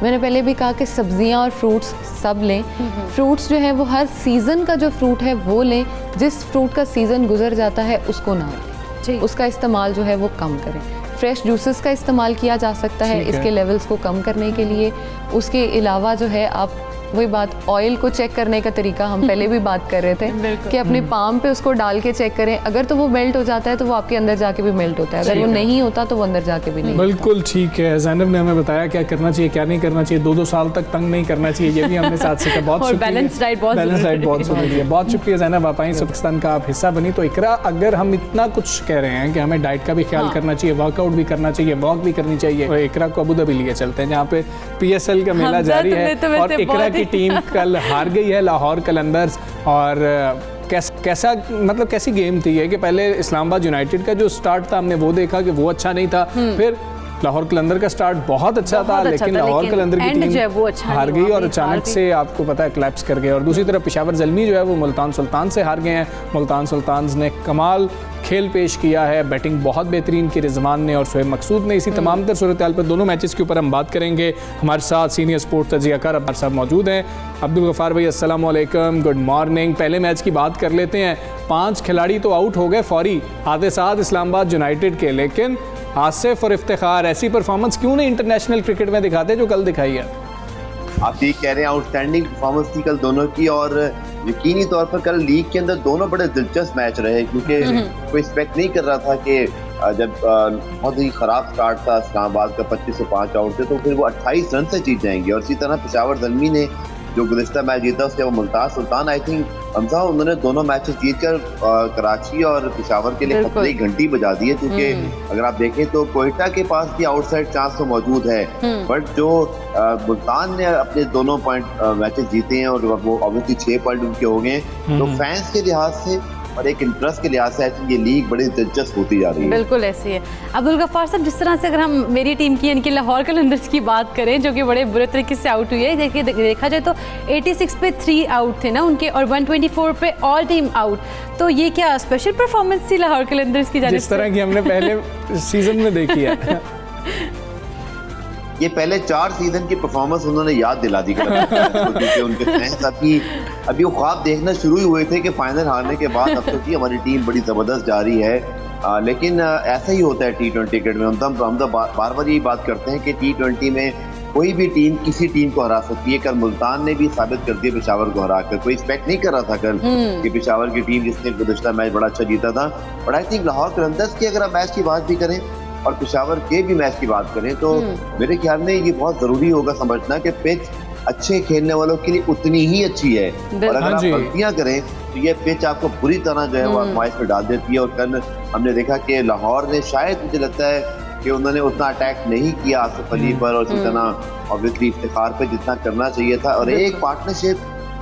मैंने पहले भी कहा कि सब्जियां और फ्रूट्स सब लें। फ्रूट्स जो है वो हर सीज़न का जो फ्रूट है वो लें, जिस फ्रूट का सीज़न गुजर जाता है उसको ना लें, उसका इस्तेमाल जो है वो कम करें। फ्रेश जूसेस का इस्तेमाल किया जा सकता है इसके लेवल्स को कम करने के लिए। उसके अलावा जो है आप, वही बात, ऑयल को चेक करने का तरीका हम पहले भी बात कर रहे थे कि अपने पाम पे उसको डाल के चेक करें, अगर तो वो मेल्ट हो जाता है तो वो आपके अंदर जाके भी मेल्ट होता है, अगर वो नहीं होता तो वो अंदर जाके भी नहीं। बिल्कुल ठीक है, ज़ैनब ने हमें बताया क्या करना चाहिए, क्या नहीं करना चाहिए। 2-2 साल तक तंग नहीं करना चाहिए, ये भी हमने साथ सीखा। बहुत शुक्रिया, बैलेंस डाइट बहुत ज़रूरी है। बहुत शुक्रिया ज़ैनब, आप आई पाकिस्तान का आप हिस्सा बनी। तो इकरा, अगर हम इतना कुछ कह रहे हैं कि हमें डाइट का भी ख्याल करना चाहिए, वर्कआउट भी करना चाहिए, वॉक भी करनी चाहिए, और इकरा को अबू धाबी लिए चलते हैं जहाँ पे PSL का मेला जारी है, और इकरा की टीम कल हार गई है लाहौर कलंदर्स। और कैसा, मतलब कैसी गेम थी ये कि पहले इस्लामाबाद यूनाइटेड का जो स्टार्ट था हमने वो देखा कि वो अच्छा नहीं था, फिर लाहौर कलंदर का स्टार्ट बहुत अच्छा था, लेकिन लाहौर कलंदर की टीम हार गई और अचानक से आपको पता है क्लैप्स कर गए। और दूसरी तरफ पेशावर ज़ल्मी जो है वो मुल्तान सुल्तान से हार गए हैं। मुल्तान सुल्तान ने कमाल खेल पेश किया है, बैटिंग बहुत बेहतरीन की रिजवान ने और शोएब मकसूद ने। इसी तमाम तर सूरत हाल पर दोनों मैचेस के ऊपर हम बात करेंगे। हमारे साथ सीनियर स्पोर्ट्स तजियाकार अब्बार साहब मौजूद हैं। अब्दुल गफ़ार भाई, अस्सलाम वालेकुम, गुड मॉर्निंग। पहले मैच की बात कर लेते हैं। 5 खिलाड़ी तो आउट हो गए फौरी आते साथ इस्लामाबाद यूनाइटेड के, लेकिन आसिफ और इफ्तिखार ऐसी परफॉर्मेंस क्यों नहीं इंटरनेशनल क्रिकेट में दिखाते जो कल दिखाई है? आप ठीक कह रहे हैं, आउटस्टैंडिंग परफॉर्मेंस थी कल दोनों की, और यकीनी तौर पर कल लीग के अंदर दोनों बड़े दिलचस्प मैच रहे, क्योंकि कोई एक्सपेक्ट नहीं कर रहा था कि जब बहुत ही ख़राब स्टार्ट था इस्लामाबाद का, 25 से 5 आउट थे, तो फिर वो 28 रन से जीत जाएंगे। और इसी तरह पेशावर ज़ल्मी ने जो गुज़िश्ता मैच जीता उसके वो मुल्तान सुल्तान, आई थिंक हमजा, उन्होंने दोनों मैचेस जीतकर कराची और पेशावर के लिए खतरे की घंटी बजा दी है। क्योंकि अगर आप देखें तो कोयटा के पास भी आउटसाइड चांस तो मौजूद है, बट जो मुल्तान ने अपने दोनों मैचेस जीते हैं और वो ऑब्वियसली 6 पॉइंट उनके हो गए, तो फैंस के लिहाज से और एक इंटरेस्ट के लिहाज से ये लीग बड़ी दिलचस्प होती जा रही है। बिल्कुल ऐसी है। अब्दुल गफ्फार साहब, जिस तरह से अगर हम मेरी टीम की यानी कि लाहौर कलंदर्स की बात करें, जो कि बड़े बुरे तरीके से आउट हुई है, देखिए देखा जाए तो 86 पे 3 आउट थे ना उनके, और 124 पे ऑल टीम आउट। तो ये क्या स्पेशल परफॉर्मेंस थी लाहौर कलंदर्स की जानिब से, जिस तरह की हमने पहले सीजन में देखी है? ये पहले 4 सीजन की परफॉर्मेंस उन्होंने याद दिला दी, क्योंकि उनके फैंस अभी वो ख्वाब देखना शुरू ही हुए थे कि फाइनल हारने के बाद अब तो जी हमारी टीम बड़ी ज़बरदस्त जा रही है। लेकिन ऐसा ही होता है T20 क्रिकेट में। हम तो बार बार यही बात करते हैं कि T20 में कोई भी टीम किसी टीम को हरा सकती है। कल मुल्तान ने भी साबित कर दिया पेशावर को हरा कर। कोई एक्सपेक्ट नहीं कर रहा था कल कि पेशावर की टीम जिसने गुज़श्ता मैच बड़ा अच्छा जीता था, but I think Lahore Qalandars की अगर आप मैच की बात भी करें और पेशावर के भी मैच की बात करें, तो मेरे ख्याल में ये बहुत ज़रूरी होगा समझना कि पिच अच्छे खेलने वालों के लिए उतनी ही अच्छी है, और अगर आप गलतियां करें तो ये पिच आपको बुरी तरह जो है वो आजमाइश में डाल देती है। और कल हमने देखा कि लाहौर ने शायद मुझे लगता है कि उन्होंने उतना अटैक नहीं किया आसिफ अली पर और जितना ऑब्वियसली इफ्तिखार पे जितना करना चाहिए था, और एक पार्टनरशिप,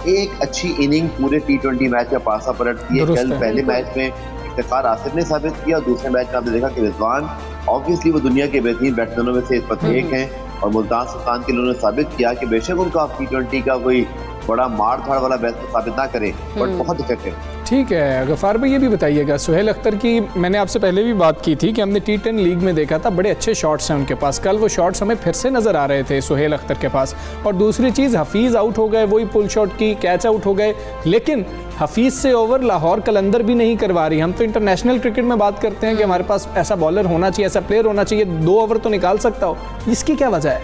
एक अच्छी इनिंग पूरे T20 मैच में पासा पलटती है। कल पहले मैच में इफ्तिखार आसिफ ने साबित किया, और दूसरे मैच में आपने देखा कि रिजवान ऑब्वियसली वो दुनिया के बेहतरीन बैट्समैनों में से इस वक्त एक हैं, और मुल्तान सुल्तान के लिए उन्होंने साबित किया कि बेशक उनका T20 का कोई बड़ा मार धाड़ वाला बैट्समैन साबित ना करे, बट बहुत इफेक्टिव। ठीक है गफ़ार भाई, ये भी बताइएगा सुहेल अख्तर की मैंने आपसे पहले भी बात की थी कि हमने T10 लीग में देखा था, बड़े अच्छे शॉट्स हैं उनके पास। कल वो शॉट्स हमें फिर से नज़र आ रहे थे सुहेल अख्तर के पास। और दूसरी चीज़, हफीज़ आउट हो गए, वही पुल शॉट की कैच आउट हो गए, लेकिन हफीज़ से ओवर लाहौर कलंदर भी नहीं करवा रही। हम तो इंटरनेशनल क्रिकेट में बात करते हैं कि हमारे पास ऐसा बॉलर होना चाहिए, ऐसा प्लेयर होना चाहिए, 2 ओवर तो निकाल सकता हो, इसकी क्या वजह है?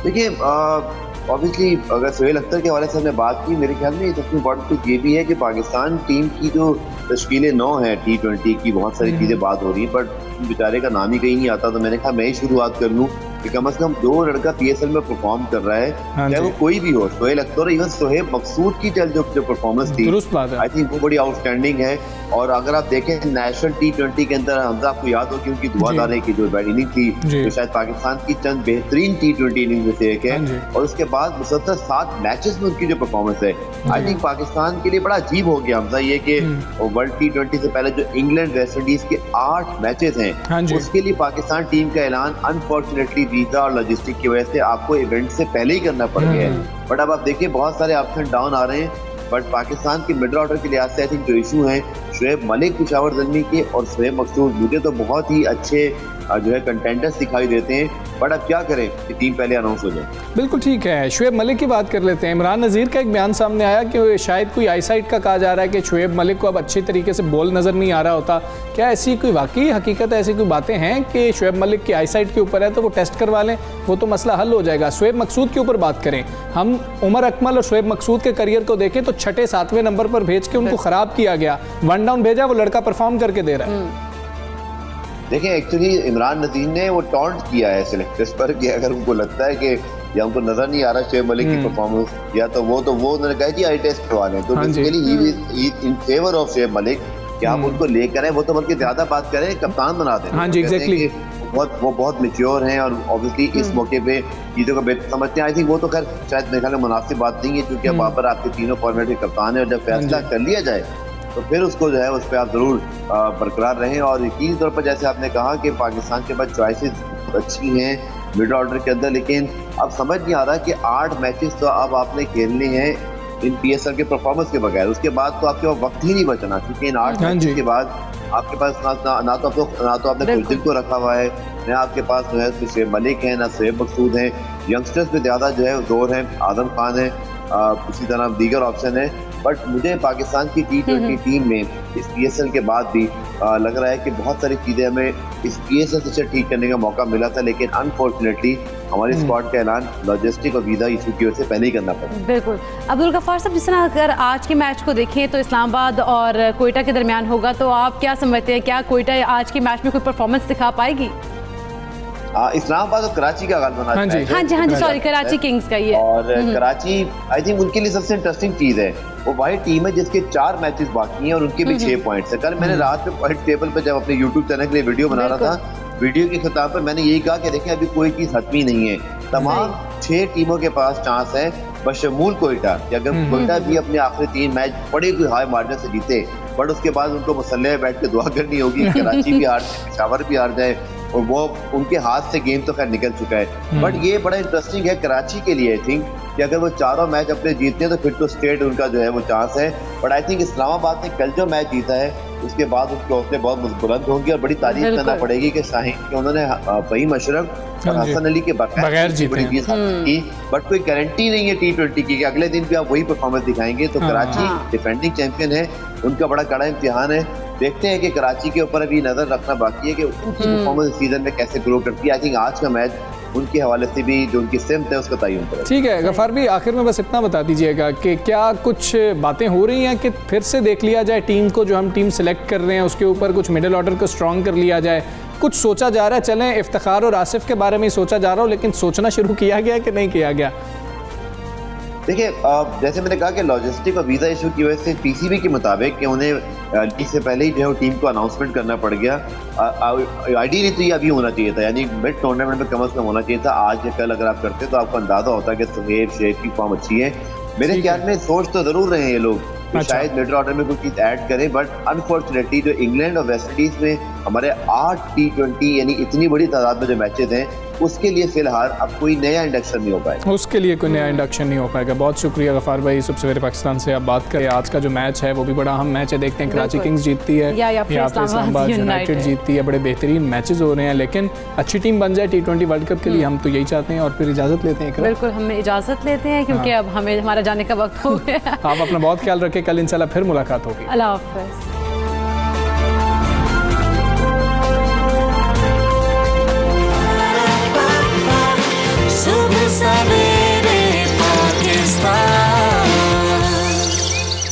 देखिए ऑब्वियसली अगर सुहेल अख्तर के हवाले से हमने बात की, मेरे ख्याल में सबसे इम्पोर्टेंट चीज़ ये भी है कि पाकिस्तान टीम की जो तश्कील 9 है T20 की, बहुत सारी चीज़ें बात हो रही हैं, बट बेचारे का नाम ही कहीं नहीं आता, तो मैंने कहा मैं ही शुरुआत कर लूँ कि कम से कम 2 लड़का PSL में परफॉर्म कर रहा है, चाहे वो कोई भी हो, सुहेल अख्तर, इवन सोहेब मकसूद की जो परफॉर्मेंस थी, आई थिंक वो बड़ी आउटस्टैंडिंग है। और अगर आप देखें नेशनल T20 के अंदर, हमजा आपको याद हो कि उनकी दुआदारे की जो बैट इनिंग थी, जो शायद पाकिस्तान की चंद बेहतरीन T20 इनिंग में से एक है, और उसके बाद मुसलसल 7 मैचेस में उनकी जो परफॉर्मेंस है, आई थिंक पाकिस्तान के लिए बड़ा अजीब हो गया हमजा ये कि वर्ल्ड T20 से पहले जो इंग्लैंड वेस्ट इंडीज के 8 मैचेस हैं, उसके लिए पाकिस्तान टीम का ऐलान अनफॉर्चुनेटली वीजा और लॉजिस्टिक की वजह से आपको इवेंट से पहले ही करना पड़ गया है। बट अब आप देखिए बहुत सारे अप्स एंड डाउन आ रहे हैं, बट पाकिस्तान के मिडल ऑर्डर के लिहाज से आई थिंक जो इशू है, शुएब मलिक पेशावर ज़ल्मी के और शुएब मकसूद मुझे तो बहुत ही अच्छे जो है कंटेंडर्स दिखाई देते हैं, बट अब क्या करें कि टीम पहले अनाउंस हो जाए। बिल्कुल ठीक है, शुएब मलिक की बात कर लेते हैं। इमरान नज़ीर का एक बयान सामने आया कि शायद कोई आईसाइट का कहा जा रहा है कि शुएब मलिक को अब अच्छी तरीके से बॉल नज़र नहीं आ रहा होता। क्या ऐसी कोई वाकई हकीकत है, ऐसी कोई बातें हैं कि शुएब मलिक की आईसाइट के ऊपर है तो वो टेस्ट करवा लें, वो तो मसला हल हो जाएगा। शुएब मकसूद के ऊपर बात करें, हम उमर अकमल और शुएब मकसूद के करियर को देखें तो 6-7वें नंबर पर भेज के उनको ख़राब किया गया, 1 डाउन भेजा, वो लड़का परफॉर्म करके दे रहा है। देखिए एक्चुअली इमरान नज़ीर ने वो टॉन्ट किया है सिलेक्टर्स पर कि अगर उनको लगता है कि या उनको नजर नहीं आ रहा शुएब मलिक की परफॉर्मेंस, या तो वो उन्होंने कहा कि आई टेस्ट करवा लें, तो basically he in favour of Shoaib Malik कि आप उनको लेकर आए, वो तो बल्कि ज्यादा बात करें कप्तान बना दें। हाँ जी, एग्जैक्टली, वो बहुत मैच्योर हैं और ऑब्वियसली इस मौके पे चीज़ों को बेहतर समझते हैं। आई थिंक वो तो खैर शायद मेरे ख्याल में मुनासिब बात नहीं है, क्योंकि अब बाबर आपके तीनों फॉर्मेट के कप्तान है, और जब फैसला कर लिया जाए तो फिर उसको जो है उस पर आप ज़रूर बरकरार रहें। और यकीनी तौर पर जैसे आपने कहा कि पाकिस्तान के पास चॉइसेस अच्छी हैं मिड ऑर्डर के अंदर, लेकिन अब समझ नहीं आ रहा कि 8 मैचेस तो अब आपने खेलने हैं इन PSL के परफॉर्मेंस के बगैर, उसके बाद तो आपके पास वक्त ही नहीं बचना, क्योंकि इन 8 मैचेस के बाद आपके पास ना तो आपने कुलदीप को रखा हुआ है, ना आपके पास जो है शुएब मलिक है, ना शुएब मकसूद हैं, यंगस्टर्स पे ज़्यादा जो है जोर है, आदम खान है, उसी तरह दीगर ऑप्शन है। बट मुझे पाकिस्तान की T20 टीम में इस PSL के बाद भी लग रहा है कि बहुत सारी चीज़ें हमें इस PSL से ठीक करने का मौका मिला था, लेकिन अनफॉर्चुनेटली हमारी स्क्वाड का ऐलान लॉजिस्टिक और वीज़ा इशू की वजह से पहले ही करना पड़ा। बिल्कुल अब्दुल गफ्फार साहब, जिस तरह अगर आज के मैच को देखें तो इस्लामाबाद और कोयटा के दरमियान होगा, तो आप क्या समझते हैं, क्या कोयटा आज के मैच में कोई परफॉर्मेंस दिखा पाएगी? इस्लामाबाद और कराची का गालिब हाँ जी सॉरी, कराची किंग्स का ये, और कराची आई थिंक उनके लिए सबसे इंटरेस्टिंग चीज़ है, वो वही टीम है जिसके 4 मैचेस बाकी हैं और उनके भी 6 पॉइंट्स है। कल मैंने रात में पॉइंट टेबल पर जब अपने यूट्यूब चैनल के लिए वीडियो बना रहा था, वीडियो के खिताब पर मैंने यही कहा कि देखिए अभी कोई चीज़ हतमी नहीं है, तमाम 6 टीमों के पास चांस है, बशमूल कोयटा कि अगर कोयटा भी अपने आखिरी 3 मैच बड़े कोई हाई मार्जिन से जीते, बट उसके बाद उनको मसल्ले में बैठ के दुआ करनी होगी, कराची भी हार जाए, पेशावर भी हार जाए, और वो उनके हाथ से गेम तो खैर निकल चुका है। बट ये बड़ा इंटरेस्टिंग है कराची के लिए, आई थिंक कि अगर वो चारों मैच अपने जीतते हैं तो फिर तो स्टेट उनका जो है वो चांस है। बट आई थिंक इस्लामाबाद ने कल जो मैच जीता है उसके बाद उसके हौसले बहुत बुलंद होंगे और बड़ी तारीफ करना पड़ेगी कि शाहीन कि उन्होंने फहीम अशरफ और हसन अली के बगैर की, बट कोई गारंटी नहीं है T20 की कि अगले दिन भी आप वही परफॉर्मेंस दिखाएंगे। तो कराची डिफेंडिंग चैंपियन है, उनका बड़ा कड़ा इम्तिहान है, देखते हैं कि कराची के ऊपर अभी नजर रखना बाकी है कि उनकी परफॉर्मेंस सीजन में कैसे ग्रो करती है। आई थिंक आज का मैच उनके हवाले से भी जो उनकी सिमत है उसका तयन करें। ठीक है गफ्फार भी, आखिर में बस इतना बता दीजिएगा कि क्या कुछ बातें हो रही हैं कि फिर से देख लिया जाए टीम को, जो हम टीम सेलेक्ट कर रहे हैं उसके ऊपर कुछ मिडिल ऑर्डर को स्ट्रॉन्ग कर लिया जाए, कुछ सोचा जा रहा है? चलें इफ्तिखार और आसिफ के बारे में ही सोचा जा रहा हो, लेकिन सोचना शुरू किया गया कि नहीं किया गया? देखिए, जैसे मैंने कहा कि लॉजिस्टिक और वीज़ा इशू की वजह से पीसीबी के मुताबिक कि उन्हें लीग से पहले ही जो है टीम को अनाउंसमेंट करना पड़ गया। आइडियली तो ये अभी होना चाहिए था, यानी मिड टूर्नामेंट में कम अज़ कम होना चाहिए था। आज या कल अगर आप करते तो आपको अंदाज़ा होता कि सुहेब शेख की फॉर्म अच्छी है। मेरे ख्याल में सोच तो ज़रूर रहे हैं ये लोग कि शायद मिडल ऑर्डर में कोई चीज़ ऐड करें, बट अनफॉर्चुनेटली जो इंग्लैंड और वेस्ट इंडीज़ में हमारे 8 T20 यानी इतनी बड़ी तादाद में जो मैचेज हैं, उसके लिए फिलहाल अब कोई नया इंडक्शन नहीं हो पाएगा। उसके लिए कोई नया इंडक्शन नहीं हो पाएगा। बहुत शुक्रिया गफ़ार भाई, सुबह सवेरे पाकिस्तान से आप बात करें। आज का जो मैच है वो भी बड़ा अहम मैच है। देखते हैं कराची किंग्स जीतती है या फिर इस्लामाबाद यूनाइटेड जीतती है। बड़े बेहतरीन मैचेस हो रहे हैं, लेकिन अच्छी टीम बन जाए T20 वर्ल्ड कप के लिए, हम तो यही चाहते हैं। और फिर इजाज़त लेते हैं। बिल्कुल, हम इजाज़त लेते हैं क्योंकि अब हमें हमारा जाने का वक्त हो गया। आप अपना बहुत ख्याल रखें, कल इंशाल्लाह फिर मुलाकात होगी। अल्लाह हाफ़िज़।